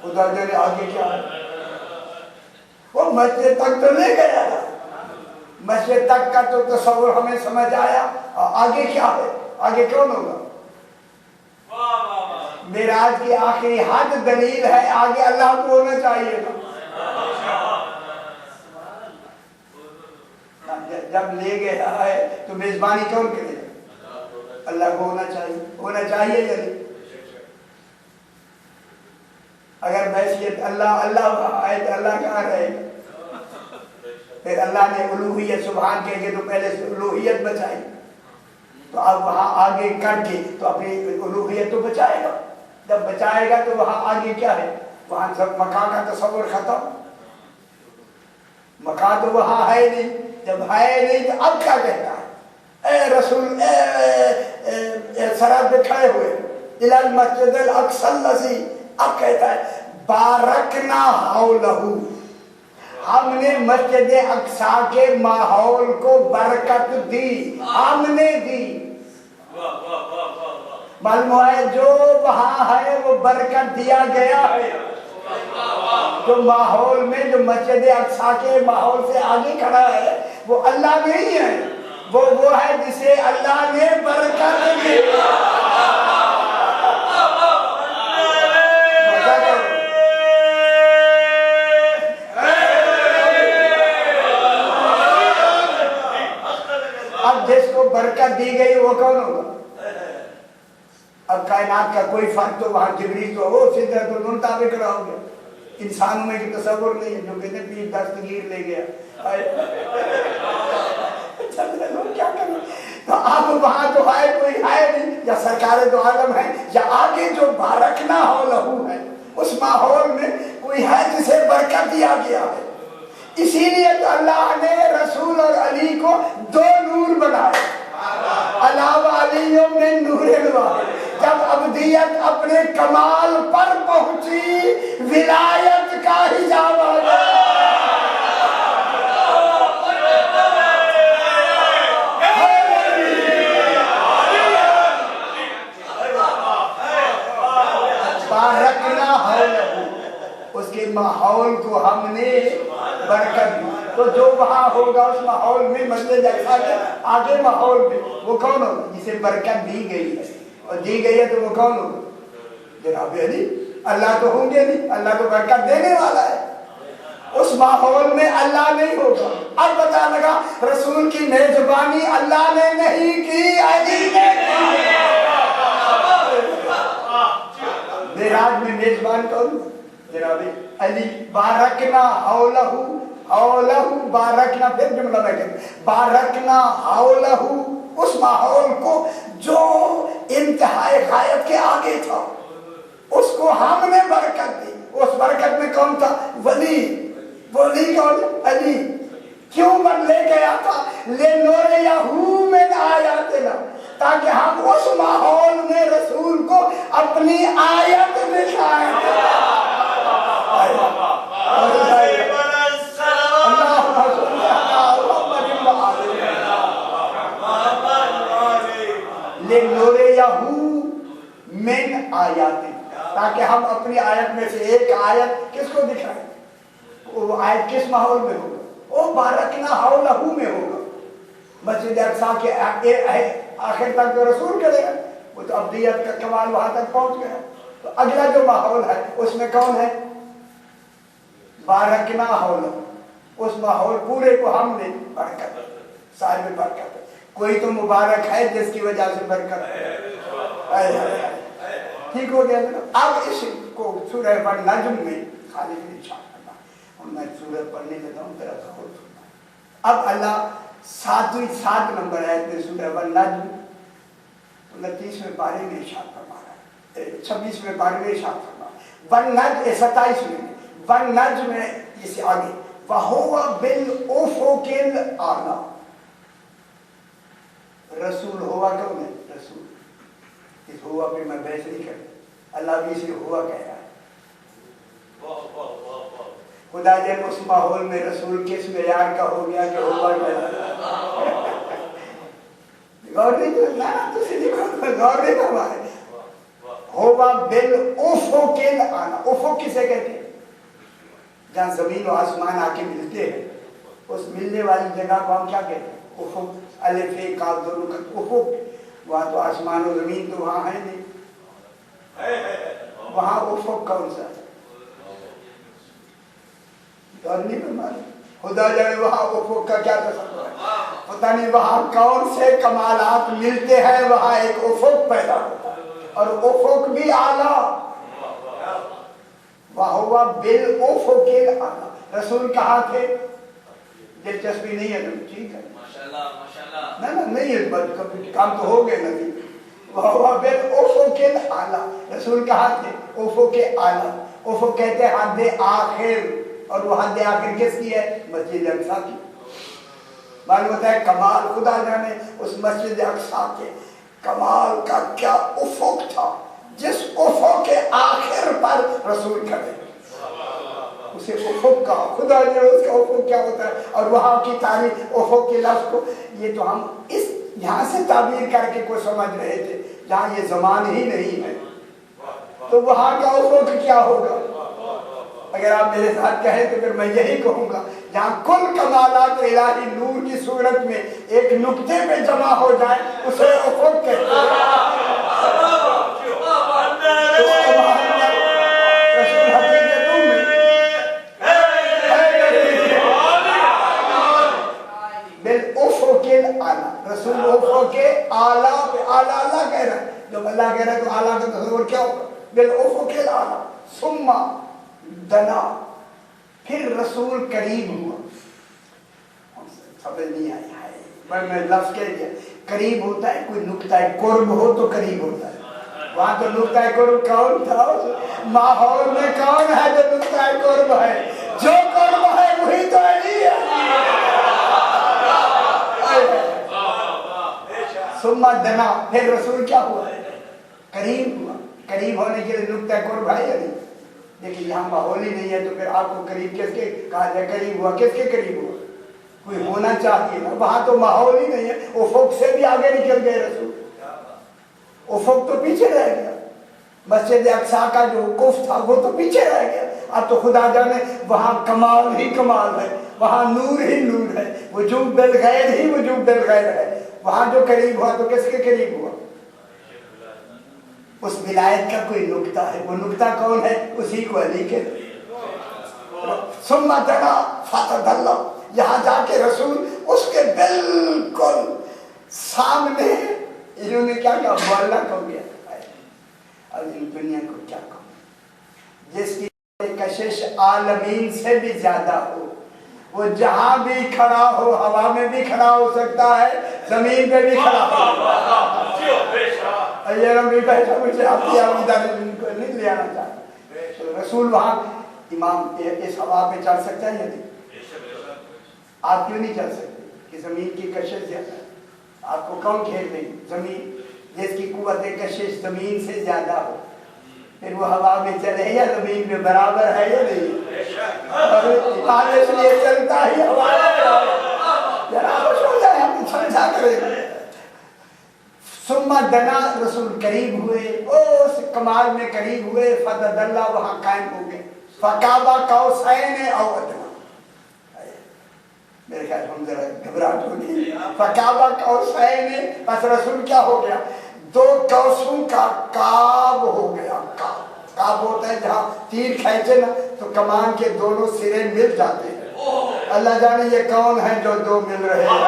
خدا جانے آگے کیا ہے. وہ مسجد تک تو لے گیا تھا, مسجد تک کا تو تصور ہمیں سمجھ آیا. آگے کیا ہے, آگے کون ہوگا؟ معراج کی آخری حد دلیل ہے, آگے اللہ کو ہونا چاہیے نا. جب لے گیا ہے تو میزبانی کون کرے گا؟ اللہ کو ہونا چاہیے. ہونا چاہیے یا نہیں؟ اگر بحثیت اللہ اللہ آئے تو اللہ کہاں رہے گا؟ پھر اللہ نے الوہیت سبحان کہہ کے تو پہلے سے الوہیت بچائی, تو اب وہاں آگے کر کے تو اپنی الوہیت تو بچائے گا. جب بچائے گا تو وہاں آگے کیا ہے؟ وہاں سب مکان کا تصور ختم. مکان تو وہاں ہے نہیں. جب ہے نہیں تو اب کیا کہتا ہے؟ اے رسول سرحد پہ کھڑے ہوئے الی المسجد الاقصی الذی, اب کہتا ہے بارکنا حولہ, ہم نے مسجد اقصی کے ماحول کو برکت دی, ہم نے دی. معلوم ہے جو وہاں ہے وہ برکت دیا گیا ہے. جو ماحول میں, جو مسجد اقصی کے ماحول سے آگے کھڑا ہے وہ اللہ نہیں ہے, وہ ہے جسے اللہ نے برکت دی. اب جس کو برکت دی گئی وہ کون ہوگا؟ اب کائنات کا کوئی فرق تو وہاں جبریل تو ہو, سدرۃ المنتہا پہ کھڑا ہو گیا. انسانوں میں کی تصور نہیں ہے, جو کہتے ہیں پیر دستگیر لے گیا. کیا کریں, تو اب وہاں تو ہے کوئی ہے نہیں, یا سرکار دو عالم ہے, یا آگے جو بارکنا ہو لہو ہے اس ماحول میں کوئی ہے جسے برکت دیا گیا ہے. اسی لیے تو اللہ نے رسول اور علی کو دو نور بنائے. علاوہ علی من نور الواحد. جب عبدیت اپنے کمال پر پہنچی ولایت کا حجاب آ گیا. بارکنا حولہ, اس کے ماحول کو ہم نے برکت دی. تو جو وہاں ہوگا اس ماحول میں, مسجد اقصی کے آگے ماحول میں, وہ کون ہوگا جسے برکت دی گئی ہے؟ اور دی گئی ہے تو وہ کون ہوگا؟ جناب علی. اللہ تو ہوں گے نہیں, اللہ تو برکت دینے والا ہے. اس ماحول میں اللہ نہیں ہوگا. اب پتہ لگا رسول کی میزبانی اللہ نے نہیں کی, علی نے کی. علی بارکنا حولہو، حولہو بارکنا، پھر جملہ میں کہتے ہیں بارکنا حولہو، اس ماحول کو جو انتہائی غائب کے آگے تھا اس کو ہم نے برکت دی. اس برکت میں کون تھا؟ ولی. ولی کون؟ علی. کیوں لے گیا تھا؟ لِنُرِيَهُ مِنْ آیاتنا، تاکہ ہم اس ماحول میں رسول کو اپنی آیت دکھائیں. لِنُرِيَهُ مِنْ آیاتنا، تاکہ ہم اپنی آیت میں سے ایک آیت کس کو دکھائیں؟ وہ آیت کس ماحول میں ہوگا؟ وہ بارکنا حولہو میں ہوگا. مسجد اقصیٰ کے آخر تک جو رسول کرے گا وہ تو ابدیت کا کمال وہاں تک پہنچ گیا. تو اگلا جو ماحول ہے اس میں کون ہے؟ بارکنا حولہو. اس ماحول پورے کو ہم نے برکت، صاحب برکت. کوئی تو مبارک ہے جس کی وجہ سے برکت ہے. ٹھیک ہو گیا. اب اس کو سورہ نجم میں خالق نے ارشاد کرنا، اور میں سورہ پڑھنے دیتا ہوں تیرا غور سننا. اب اللہ 7 نمبر ہے سورہ نجم 29ویں پارے میں ارشاد فرما رہا ہے، 26ویں پارے میں ارشاد فرما رہا ہے. 27ویں والنجم میں اس سے آگے وَهُوَ بِالْأُفُقِ الْأَعْلَىٰ. رسول ہوا کون ہے؟ رسول. اس ہوا پہ میں بحث نہیں کرتا، اللہ بھی اسے ہوا کہہ رہا ہے. خدا جب اس ماحول میں رسول کس معیار کا ہو گیا کہ ہوا کہہ رہا ہے. غور نہیں کرنا، تو سیدھی غور نہیں کروائے. ہوا بالافق الاعلی. افق کسے کہتے ہیں؟ جہاں زمین و آسمان آ کے ملتے ہیں، اس ملنے والی جگہ کو ہم کیا کہتے ہیں؟ افق. الف کاف دونوں کا افق. وہاں تو آسمان و زمین تو وہاں ہے نہیں، وہاں افق کون سا ہے؟ اور نہیں فرمایا خدا جانے وہاں افق کا کیا تصور ہے. پتہ نہیں وہاں کون سے کمالات ملتے ہیں، وہاں ایک افق پیدا ہوتا ہے، اور افق بھی اعلیٰ. وَهُوَ بِالْأُفُقِ الْأَعْلَىٰ. رسول کہاں تھے؟ دلچسپی نہیں ہے تو ٹھیک ہے، نہ نہیں ہے، کام تو ہو گئے نا. وَهُوَ بِالْأُفُقِ الْأَعْلَىٰ. رسول کہاں تھے؟ افق اعلیٰ. افق کہتے ہیں حد آخر، اور وہ حد آخر کس کی ہے؟ مسجد اقصیٰ کی. معلوم ہوتا ہے کمال. خدا جانے اس مسجد اقصیٰ کے کمال کا کیا افق تھا، جس افق کے آخر پر رسول کھڑے. اسے افق کا خدا جانے اس کا افق کیا ہوتا ہے. اور وہاں کی تعریف افق کے لفظ کو، یہ تو ہم اس یہاں سے تعبیر کر کے کوئی سمجھ رہے تھے جہاں یہ زمان ہی نہیں ہے، تو وہاں کا افق کیا ہوگا. اگر آپ میرے ساتھ کہیں تو پھر میں یہی کہوں گا، جہاں کل کمالات الہی نور کی صورت میں ایک نقطے پہ جمع ہو جائے اسے افق کہتے ہیں. رسول حقیقتوں میں بالافق الاعلیٰ. رسول افق اعلیٰ پہ اعلیٰ اللہ کہہ رہا ہے. جب اللہ کہہ رہا ہے تو اعلیٰ کا تصور کیا ہوگا؟ بالافق الاعلیٰ. ثم دنا، پھر رسول قریب ہوا. سمجھ نہیں آئی ہے، میں لفظ کہہ دیا. قریب ہوتا ہے کوئی نقطہ قرب ہو تو قریب ہوتا ہے. وہاں تو نقطہ قرب کون تھا؟ ماحول میں کون ہے جو نقطہ قرب ہے؟ جو قرب ہے وہی تو علی ہے. ثم دنا، پھر رسول کیا ہوا؟ قریب ہوا. قریب ہونے کے لیے نقطہ قرب ہے یا نہیں؟ لیکن یہاں ماحول ہی نہیں ہے تو پھر آپ کو قریب کس کے کہا جائے؟ قریب ہوا کس کے قریب ہوا؟ کوئی ہونا چاہیے نا. وہاں تو ماحول ہی نہیں ہے. افق سے بھی آگے نکل گئے رسول. افق تو پیچھے رہ گیا. مسجد اقصیٰ کا جو وقوف تھا وہ تو پیچھے رہ گیا. اب تو خدا جانے وہاں کمال ہی کمال ہے، وہاں نور ہی نور ہے، وجود بالغیر ہی وجود بالغیر ہے. وہاں جو قریب ہوا تو کس کے قریب ہوا؟ اس ولایت کا کوئی نقطہ ہے. وہ نقطہ کون ہے؟ اسی کو علی کے. ثم دنا فتدلی، یہاں جا کے رسول اس کے بالکل سامنے. انہوں نے کیا کہا؟ معلق ہو گیا. اب ان دنیا کو کیا کہوں جس کی कशिश आलमीन से भी ज्यादा हो। वो जहां भी खड़ा हो, हवा में भी खड़ा हो सकता है, जमीन पे भी खड़ा हो। ये रंगी बैठा मुझे आपकी आमदानी को नहीं ले आना चाहता। तो रसूल वहां इमाम इस हवा पे चढ़ सकता है या नहीं? आप क्यों नहीं चढ़ सकते कि जमीन की कशिश ज्यादा है? आपको कौन घेर देगी? जमीन जिसकी कुव्वत कशिश जमीन से ज्यादा हो, फिर वो हवा में चले या जमीन में बराबर है या नहीं? और इसलिए चलता ही हवा में। जरा खुश हो जाए, हम समझा करें। सुम्मा दना, रसूल करीब हुए, उस कमाल में करीब हुए। फदल्ला, वहां कायम हो गए। फकाबा कौसैन औ अदना। मेरे ख्याल हम जरा घबराहट हो गई। फकाबा कौसैन, बस रसूल क्या हो गया? दो कौसों का काब हो गया। काब होता है जहाँ तीर खींचे ना तो कमान के दोनों सिरे मिल जाते हैं। अल्लाह जाने ये कौन है जो दो मिल रहे हैं।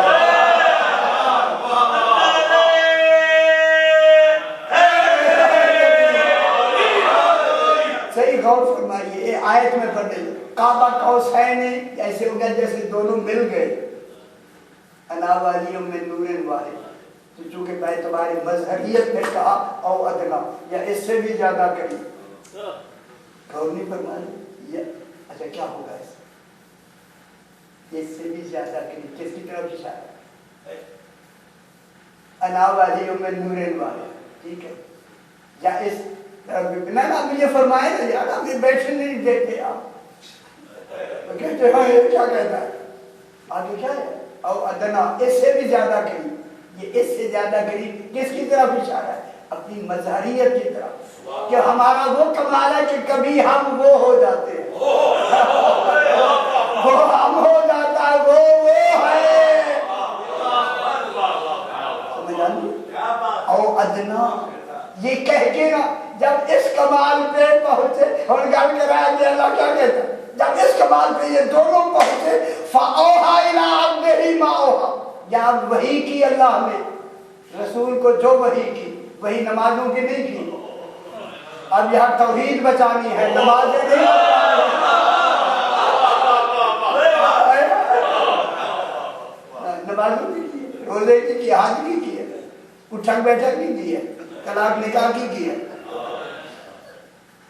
सही गौर फरमाइए, आयत में पढ़े काबा कौसैन ऐसे हो गया जैसे दोनों मिल गए। अनावालियों में नूरन वाले, तो चूंकि बेतबार मजहरियत ने कहा और अदना या इससे भी ज्यादा करी। गौर नहीं फरमाया? अच्छा क्या होगा इससे भी ज्यादा करी? किसकी तरफ इशारा? अनावालियों में नूरन वाले, ठीक है। या इस ना आप ये फरमाए ना यार, आप ये बैठने नहीं देते आप। तो कहते हाँ ये क्या कहता है? आगे क्या है? और अदना इससे भी ज्यादा करी। ये इससे ज्यादा करीब किसकी तरफ इशारा है? अपनी मजहरियत की तरफ, कि हमारा वो कमाल है कि कभी हम वो हो जाते हैं। वो हम हो जाता है, वो है। समझ आनी? और अदना ये कह के ना जब इस कमाल पे पहुंचे, और गल कराया कि अल्लाह क्या कहता है? जब इस कमाल पे ये दोनों पहुंचे, फ़अौहा इला अब्दिही मा औहा, या वही की अल्लाह ने रसूल को जो वही की, वही नमाजों की नहीं की। अब यहाँ तौहीद बचानी है, नमाजें नहीं। नमाजों की की, रोजे की की, हाज की है, उठक बैठक की है, तलाक निकाह की है।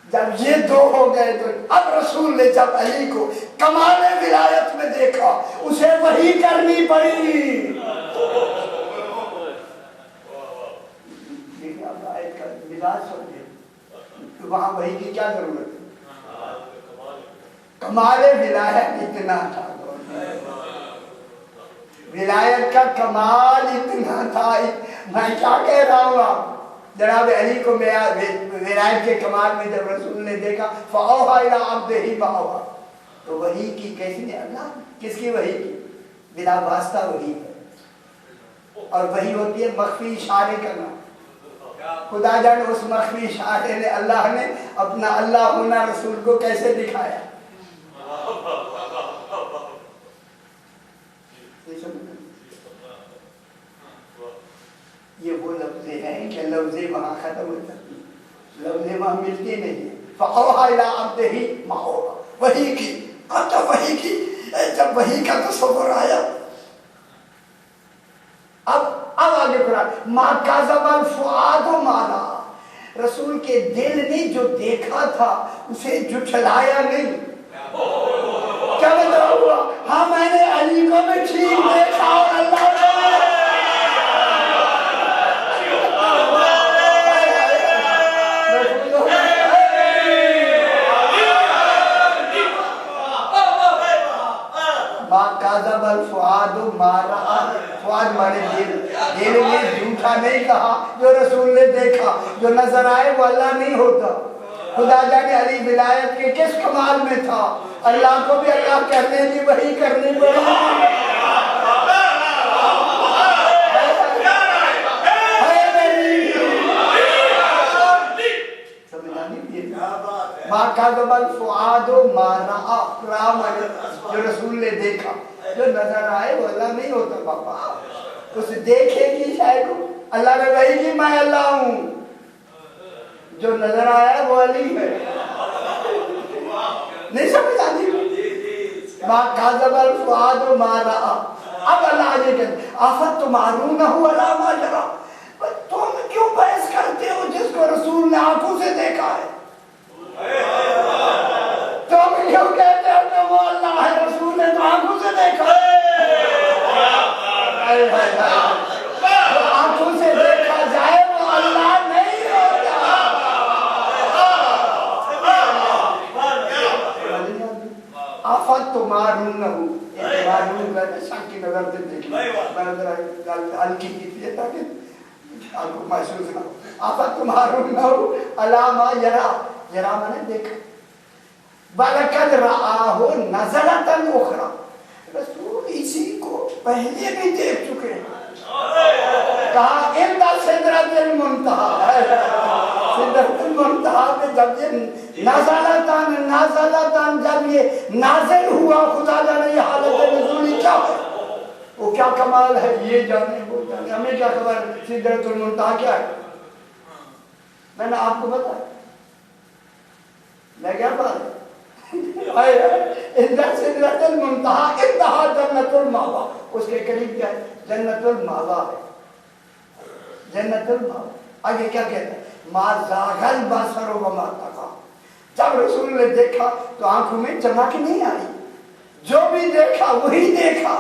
जब ये दो हो गए तो अब रसूल ने जब अली को कमाल विलायत में देखा, उसे वही करनी पड़ी। तो वहां वही की क्या जरूरत है? कमाल विलायत इतना था, विलायत का कमाल इतना था। मैं क्या कह रहा हूँ आप? जनाब अली को विलायत के कमाल में जब रसूल ने देखा, फ़अौहा इला अब्दिही मा औहा, तो वही की कैसी? अल्लाह किसकी वही की? बिला वास्ता वही है। और वही होती है मख्फी इशारे करना। खुदा जाने उस मख्फी इशारे ने अल्लाह ने अपना अल्लाह होना रसूल को कैसे दिखाया। ये वो लफ्ज़े हैं कि लफ्ज़े वहाँ खत्म हो जाती है, लफ्ज़े वहाँ मिलते नहीं है। फ़अौहा इला अब्दिही मा औहा, वही की। अब जब वही की, जब वही का तस्वुर आया, अब आगे कुरान मा काज़बल फुआदु मा रआ, रसूल के दिल ने जो देखा था उसे झुठलाया नहीं। क्या मतलब हुआ? हाँ मैंने अली को भी ठीक देखा और अल्लाह ने फुआद माने दिल ने झूठा नहीं कहा। जो रसूल ने देखा, जो नजर आए वो अल्लाह नहीं होता। खुदा जाने अली विलायत के किस कमाल में था, अल्लाह को भी अल्लाह करने की वही करनी पड़ी। जो रसूल ने देखा, जो नजर आए वो अल्लाह नहीं होता बाबा। उस देखे की शायद अल्लाह ने वही की मैं अल्लाह हूँ, जो नजर आया वो अली है। नहीं समझ आती माँ काज़बल फुआद मारा। अब अल्लाह ये कहते आफत तुम्हारून हो अला मा जरा, तुम क्यों बहस करते हो जिसको रसूल ने आंखों से देखा है? तुम क्यों कहते हो कि वो अल्लाह है, रसूल ने तो आंखों से देखा है? आंखों से देखा जाए वो अल्लाह नहीं होता। आफत तुम्हारून न हो, मारून का शाकी नजर से देखिए, मैं जरा हल्की की थी ताकि आपको महसूस ना हो। आफत तुम्हारून न हो अला मा यरा, यरा मैंने देखा, बलकद रआहु नज़लतन उखरा, रसूल इसी को पहले भी देख चुके हैं। कहा इंदा सिदरतुल मुंतहा, सिदरतुल मुंतहा पे जब ये नज़लतन जब ये नाज़िल हुआ, खुदा जाने ये हालत नुज़ूली क्या है, वो क्या कमाल है, ये जाने वो जाने, हमें क्या खबर सिदरतुल मुंतहा क्या है? मैंने आपको बताया, मैं क्या बात सिदरतुल मुंतहा इंतहा जन्नतुल मावा, उसके करीब क्या है? जन्नतुल मावा है, जन्नतुल मावा। आगे क्या कहता है? मा ज़ागल बसर व मा तग़ा, जब रसूल ने देखा तो आंखों में चमक नहीं आई, जो भी देखा वही देखा।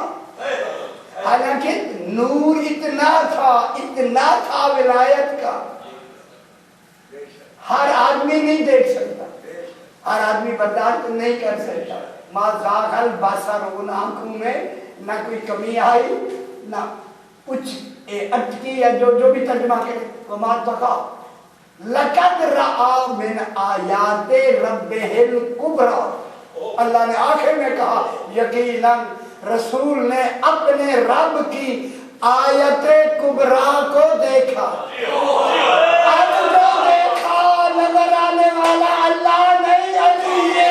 हालांकि नूर इतना था विलायत का, हर आदमी नहीं देख सकता, हर आदमी बर्दाश्त नहीं कर सकता। माँ ज़ागल बसर, उन आंखों में ना कोई कमी आई ना कुछ अटकी, या जो भी तर्जुमा करे वो मा तग़ा। लक़द रआ मिन आयाते रब्बिहिल कुबरा, अल्लाह ने आखिर में कहा यकीनन रसूल ने अपने रब की आयते कुबरा को देखा। अब जो देखा नजर आने वाला अल्लाह नहीं, अली है।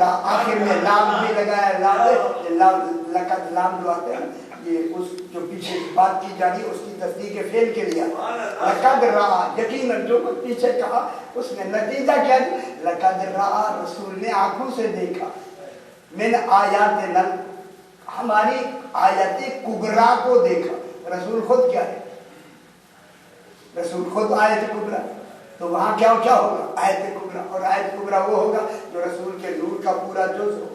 आखिर में लाम भी लगाया, लक़द लाम जो आते हैं ये उस जो पीछे बात की जा रही उसकी तस्दीक फेल के लिए, लक़द रआ यकीनन जो कुछ पीछे कहा उसने नतीजा क्या है? लक़द रआ, रसूल ने आंखों से देखा, मिन आयात नल, हमारी आयत कुबरा को देखा। रसूल खुद क्या है? रसूल खुद आयत कुबरा, तो वहाँ क्या क्या होगा? आयत कुबरा, और आयत कुबरा वो होगा जो रसूल के नूर का पूरा जुज़ हो।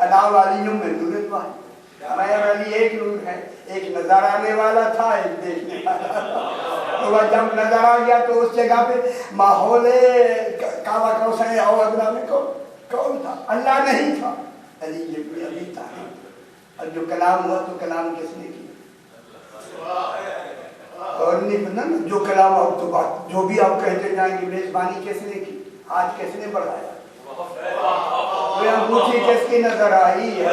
अलाउ अलियुम में नूर वाहिद, हमारा अली एक नूर है, एक नजर आने वाला था, एक देखने वाला था। तो वह जब नजर आ गया तो उस जगह पे माहौल काबा कौसर और अदना में कौन था? अल्लाह नहीं था, अली अली था। और जो कलाम हुआ तो कलाम किसने किया? और नहीं पता ना, जो कलाम अब तो बात जो भी आप कहते जाएंगे, मेजबानी किसने की? आज किसने बढ़ाया? अंगूठी किसकी नजर आई है?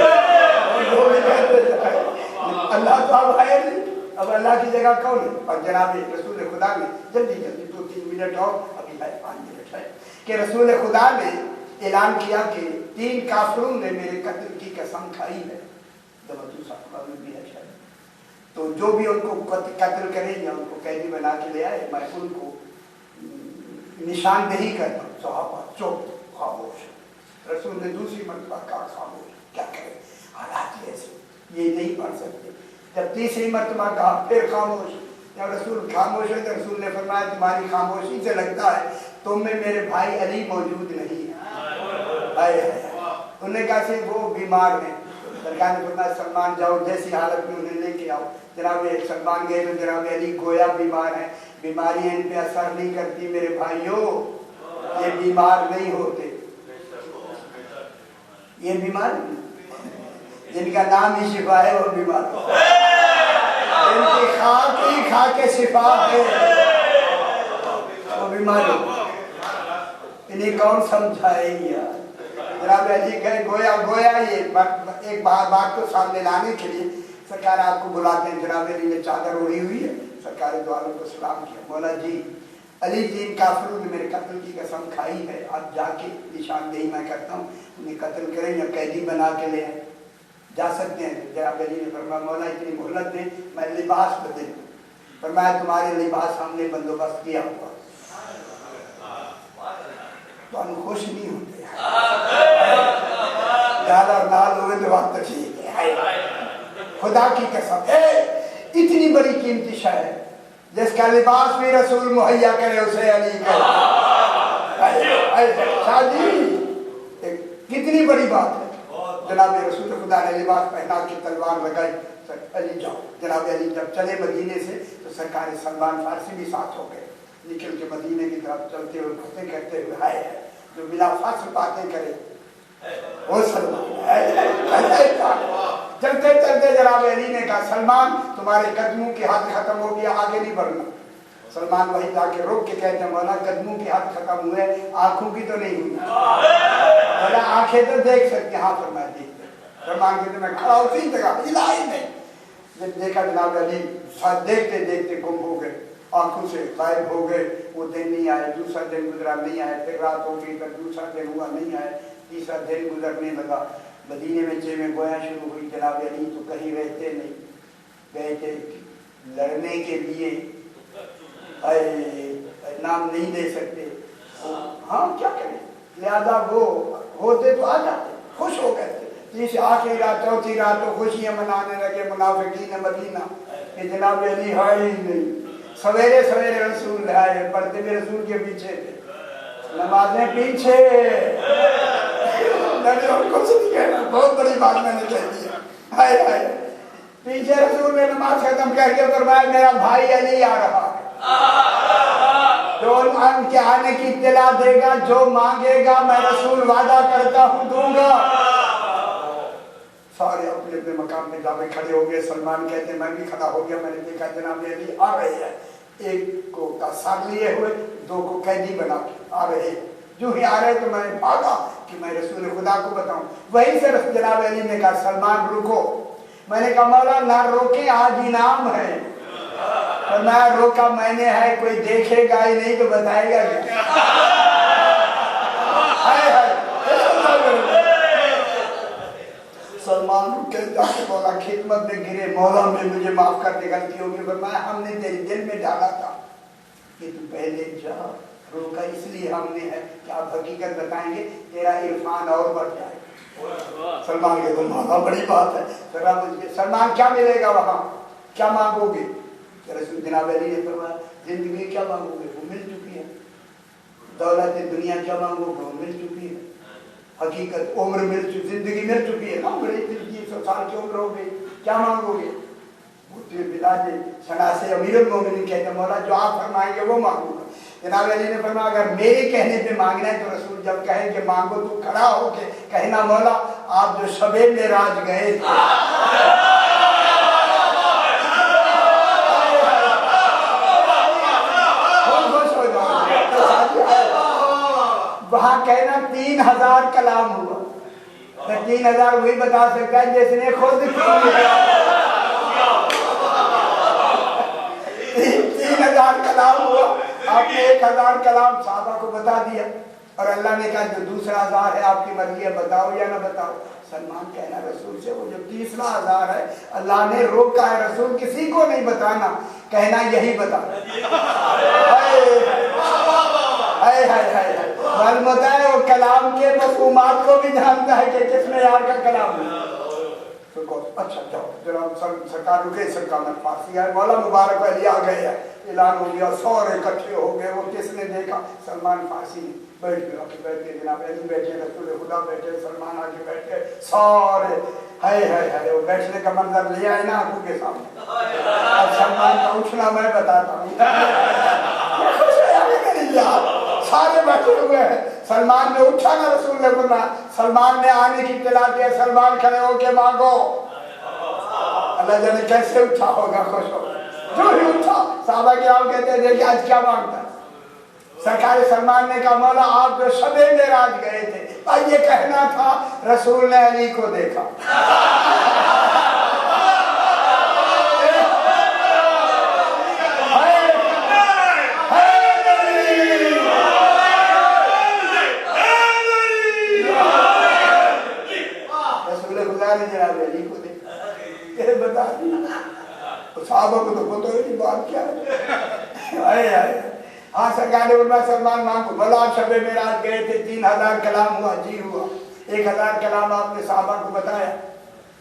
अल्लाह तो अब है नहीं, अब अल्लाह की जगह कौन है? और जनाब रसूल खुदा ने जल्दी 2-3 मिनट और अभी है 5 मिनट है कि रसूल खुदा ने ऐलान किया कि 3 काफिरों ने मेरे कत्ल की कसम खाई है। भी है शायद, तो जो भी उनको कत्ल करे या उनको कैदी बना के ले आए, मैं उनको निशानदेही करता हूँ। सहाबा चुप खामोश। रसूल ने दूसरी मरतबा कहा खामोश, क्या करें हालात ऐसे, ये नहीं पढ़ सकते। जब तीसरी मरतबा कहा फिर खामोश। जब रसूल खामोश है तो रसूल ने फरमाया तुम्हारी खामोशी से लगता है तुम में मेरे भाई अली मौजूद नहीं है। उन्होंने कहा से वो बीमार हैं। सरकार ने फरमाया सलमान जाओ, जैसी हालत में उन्हें लेके आओ। जनाब सलमान गए तो जनाब अली गोया बीमार है, बीमारियां इन पे असर नहीं करती मेरे भाइयों, ये बीमार नहीं होते, ये बीमार जिनका नाम ही शिफा है वो बीमार, इनकी खाक ही खा के शिफा है वो बीमार। इन्हें कौन समझाएगी यार? जनाब अली गए गोया गोया, ये एक बात को सामने लाने के लिए सरकार आपको बुलाते हैं। जनाब अली ने चादर ओढ़ी हुई है, सरकार द्वारों को सलाम किया, बोला जी अली 3 काफिरों ने मेरे कत्ल की कसम खाई है, अब जाके निशानदेही मैं करता हूँ, उन्हें कत्ल करें या कैदी बना के ले आए। जा सकते हैं। जनाब अली ने फरमाया मौला इतनी मोहलत दे, मैं लिबास बदल दूं। फरमाया तुम्हारे लिबास हमने बंदोबस्त किया हुआ, तो हम खुश नहीं होते ज्यादा नाल हुए तो बात तो ठीक है। खुदा की कसम है, इतनी बड़ी कीमती शय है जिसका लिबास भी रसूल मुहैया करे उसे अली करे। शादी कितनी बड़ी बात है। जनाब रसूल खुदा ने लिबास पहना के तलवार लगाई, अली जाओ। जनाब अली जब चले मदीने से तो सरकार सलमान फारसी भी साथ हो गए। निकल के मदीने की तरफ चलते हुए बातें करते हुए आए हैं, जो बिला फासल बातें करे वो सलमान। चलते चलते जनाब अली ने कहा सलमान तुम्हारे कदमों की हद खत्म हो गया, आगे नहीं बढ़ना। सलमान वही जाके रोक के कहते हैं मौला कदमों की हद खत्म हुए, आंखों की तो नहीं हुई। मौला आंखें तो देख सकते, हाँ फरमाया देखते। सलमान कहते मैं खड़ा उसी जगह हिला ही नहीं। जब देखा जनाब अली देखते देखते गुम हो गए, आंखों से गायब हो गए। वो दिन नहीं आए, दूसरा दिन गुजरा नहीं आए, फिर रात हो गई, फिर दूसरा दिन हुआ नहीं आए, तीसरा दिन गुजरने लगा। मदीने में में गोया शुरू हुई। जनाब अली तो कहीं रहते नहीं, गए थे लड़ने के लिए, नाम नहीं दे सकते, हाँ क्या करें, लिहाजा वो होते तो आ जाते, खुश हो गए थे। जिस आखिरी रात चौथी रात तो खुशियां मनाने लगे मुनाफिकीन मदीना कि जनाब अली है ही नहीं। सवेरे सवेरे रसूल आए, पढ़ते भी रसूल के पीछे थे, नमाजें पीछे। कुछ नहीं कहना, बहुत बड़ी बात मैंने कह दी। हाय हाय, पीछे रसूल ने नमाज खत्म करके फरमाया मेरा भाई अली आ रहा है, जो उनके आने की इत्तला देगा, जो मांगेगा मैं रसूल वादा करता हूँ दूंगा। सारे अपने अपने मकाम में जाके खड़े हो गए। सलमान कहते मैं भी खड़ा हो गया, मैंने देखा जनाब अली आ रहे हैं, एक को का साथ लिए हुए, दो को कैदी बना के आ रहे हैं। जो ही आ रहे तो मैं भागा कि मैं रसूल खुदा को बताऊं। वहीं से जनाब अली ने कहा सलमान रुको। मैंने कहा मौला ना रोके, आज इनाम है। तो मैं रोका मैंने है, कोई देखेगा ही नहीं तो बताएगा क्या। सलमान रुके, जाके बोला खिदमत में गिरे, मौला में मुझे माफ कर दे, गलती होगी। फरमाया हमने तेरे दिल में डाला था कि तू पहले जा। रोका इसलिए हमने है कि आप हकीकत बताएंगे, तेरा इरफान और बढ़ जाएगा। सलमान के तो मौला बड़ी बात है। सलमान क्या मिलेगा वहाँ, क्या मांगोगे? जनाब अली ने फरमाया जिंदगी क्या मांगोगे, वो मिल चुकी है। दौलत दुनिया क्या मांगोगे, वो मिल चुकी है। हकीकत उम्र मिल चुकी, जिंदगी मिल चुकी है ना, बड़ी 100 साल की उम्र हो गई, क्या मांगोगे? सना से अमीरुल मोमिनीन कहते मौला जो आप फरमाएंगे वो मांगूंगा। जनाब अली ने फरमाया अगर मेरे कहने पे मांगना है तो रसूल जब कहे कि मांगो तो खड़ा होके कहना मौला आप जो शबे मेराज गए थे, वहां कहना 3000 कलाम हुआ। तो 3000 वही बता सकता है जिसने खुद 3000 कलाम हुआ। आपने 1000 कलाम साहबा को बता दिया और अल्लाह ने कहा जो दूसरा 1000 है आपकी मर्जी है, बताओ या ना बताओ। सलमान कहना रसूल से वो जो तीसरा 1000 है अल्लाह ने रोका है, रसूल किसी को नहीं बताना, कहना यही बता। हाय हाय हाय, मालूम है वो कलाम के मफहूमात को भी जानता है कि किसने यार का कलाम है। तो अच्छा जाओ जनाब सरकार रुके, सरकार में फारसी है, मौला मुबारक अली आ गए हैं, ऐलान हो गया, सारे इकट्ठे हो गए। वो किसने देखा? सलमान फारसी ने। बैठ के जनाब अली बैठे, रसूल खुदा बैठे, सलमान आगे बैठे, सारे हाय हाय हाय। वो बैठने का मंजर लिया है ना आंखों के सामने। अब सलमान का उठना मैं बताता हूँ। सारे बैठे हुए हैं, सलमान ने उठा ना, रसूल ने बोला, सलमान ने आने की इत्तला दिया, सलमान खड़े होके मांगो। अल्लाह जाने कैसे उठा होगा, खुश हो। जो ही उठा साहबा के आप कहते हैं देखिए आज क्या मांगता। सरकार सलमान ने कहा मौला आप जो शबे मेराज गए थे, अब ये कहना था रसूल ने अली को देखा। जनाब अली ने फरमाया सलमान मांगो। बोला आप शब मेराज गए थे, 3000 कलाम हुआ, जी हुआ। 1000 कलाम आपने साहबा को बताया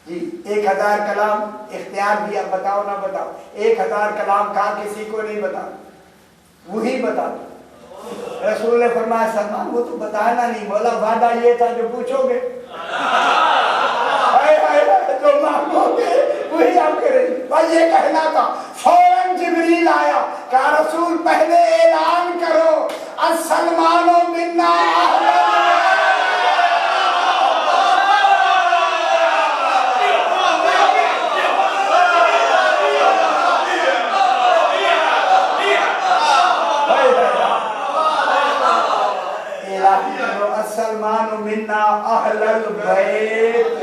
जी, 1000 कलाम इख्तियार दिया, बताओ ना बताओ। 1000 कलाम कहा किसी को नहीं बता, वही बता। रसूल ने फरमाया सलमान वो तो बताना नहीं। बोला वादा ये था जो पूछोगे, जो मांगोगे वही आप करेंगे। बस ये कहना था। फौरन जिब्रील आया, कहा रसूल पहले ऐलान करो अस्सलमानो मिन्ना। सलमान मिन्ना अहलल बैत।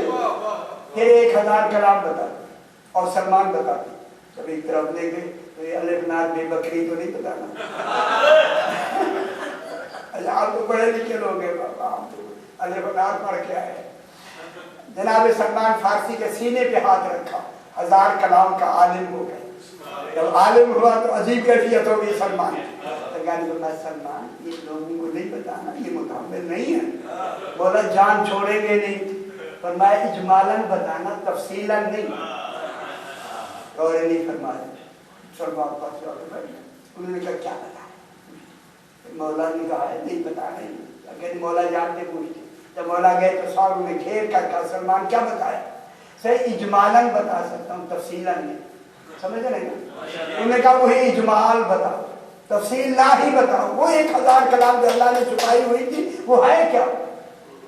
फिर 1000 कलाम बता और सलमान बता। जब एक तरफ ले गए तो ये अलिफनाथ में बकरी तो नहीं बताना। आप तो पढ़े लिखे लोग हैं बाबा, आप तो अलिफनाथ पढ़ के आए। जनाब सलमान फारसी के सीने पे हाथ रखा, 1000 कलाम का आलिम हो गए। जब आलिम हुआ तो अजीब कैफियत होगी सलमान। सलमान ये लोगों को नहीं बताना, ये मुताबिर नहीं है। बोला जान छोड़ेंगे नहीं, पर मैं इजमालन बताना, तफसीलन नहीं। और नहीं फरमाया। सलमान पास उन्होंने कहा क्या बताया? मौला ने कहा है नहीं बताना ही। कहते मौला जानते पूछते। जब मौला गए तो साहब ने घेर कर कहा सलमान क्या बताया? सही इजमालन बता सकता हूँ, तफसीलन नहीं। समझ रहे ना? उन्होंने कहा वही इजमाल बताओ, तफसील ना ही बताओ। वो 1000 कलाम जो अल्लाह ने छुपाई हुई थी वो है क्या?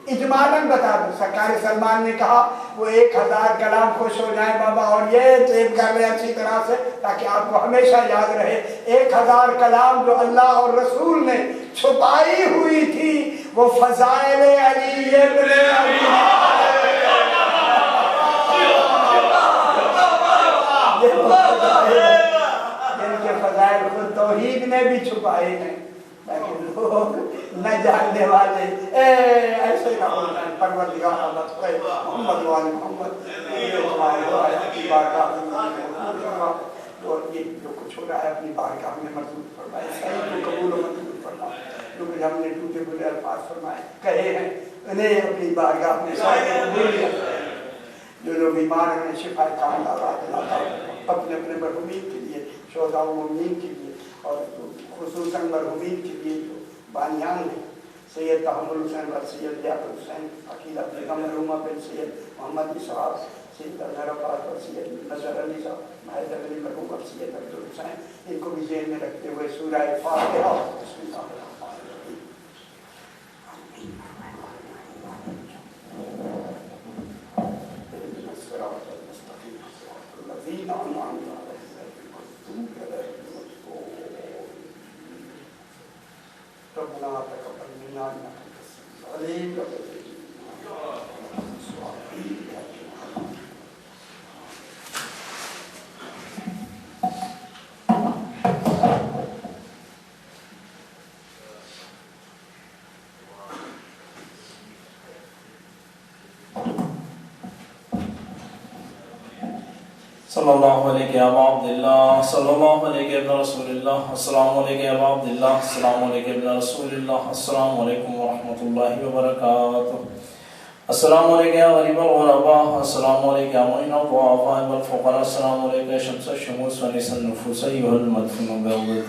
इजमालन बता दो। सरकार सलमान ने कहा वो 1000 कलाम खुश हो जाए बाबा, और ये टेप कर रहे अच्छी तरह से ताकि आपको हमेशा याद रहे। 1000 कलाम जो अल्लाह और रसूल ने छुपाई हुई थी वो फज़ाइल अली इब्न अबी जिनके फज़ाइल खुद तौहीद ने भी छुपाए हैं, लेकिन लोग न जानने वाले ऐसे ना हो जाए। परवरदिगार मोहम्मद वाले मोहम्मद की बारगाह में और ये जो कुछ हो रहा है अपनी बारगाह में मंजूर फरमाए, सही को कबूल और मंजूर फरमाए। क्योंकि हमने टूटे फूटे अल्फाज फरमाए कहे हैं, उन्हें अपनी बारगाह में जो लोग बीमार हैं शिफा कामयाब अपने अपने मरहूमीन के लिए, शोहदा व मुमिनीन के लिए, और खुसूसन मरहूमीन के लिए जो बानियान हैं, सैयद तहम्मुल हुसैन व सैयद लियाकत हुसैन, अकीला बेगम मरहूमा बिन सैयद मोहम्मद इसहाक, सैयद अजहर और सैयद नजर अली साहब, माहिर अली मरहूम और सैयद अब्दुल हुसैन, इनको भी जेल में रखते हुए सूरह फातिहा सल्लल्लाहु अलैहि अबा अब्दुल्लाह सल्लल्लाहु अलैहि अबा रसूलुल्लाह अस्सलामु अलैहि अबा अब्दुल्लाह अस्सलामु अलैहि अबा रसूलुल्लाह अस्सलामु अलैकुम व रहमतुल्लाहि व बरकातुहू अस्सलामु अलैहि या गरीबल गुरबा अस्सलामु अलैहि या मुइनल दुआफा वल फुक़रा अस्सलामु अलैहि शम्स शुमूस व निसन नुफूस अय्युहल मदफून बिल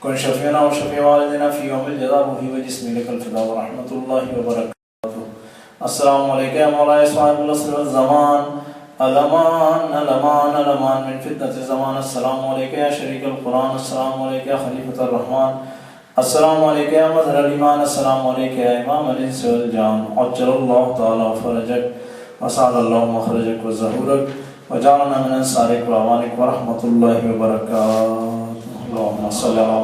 कुन शफीना व शफी वालिदिना फी यौमिल जज़ा रूही व जिस्मी लकल फ़िदा व रहमतुल्लाहि व बरकातुहू अस्सलामु अलैहि या मौला साहिबुल असर वल ज़मान अलमान अलमान अलमान मिन फितनत ज़मान अस्सलामु अलैका या शरीकल कुरान अस्सलामु अलैका या खलीफतुर रहमान अस्सलामु अलैका या मज़हरल ईमान अस्सलामु अलैका या इमामल इंस वल जान अज्जलल्लाहु तआला फरजक व सअलल्लाहु मखरजक व ज़हूरक व जअलना मिन अंसारिक व अवानिक व रहमतुल्लाहि व बरकातुहू। अल्लाहुम्मा सल्लि अला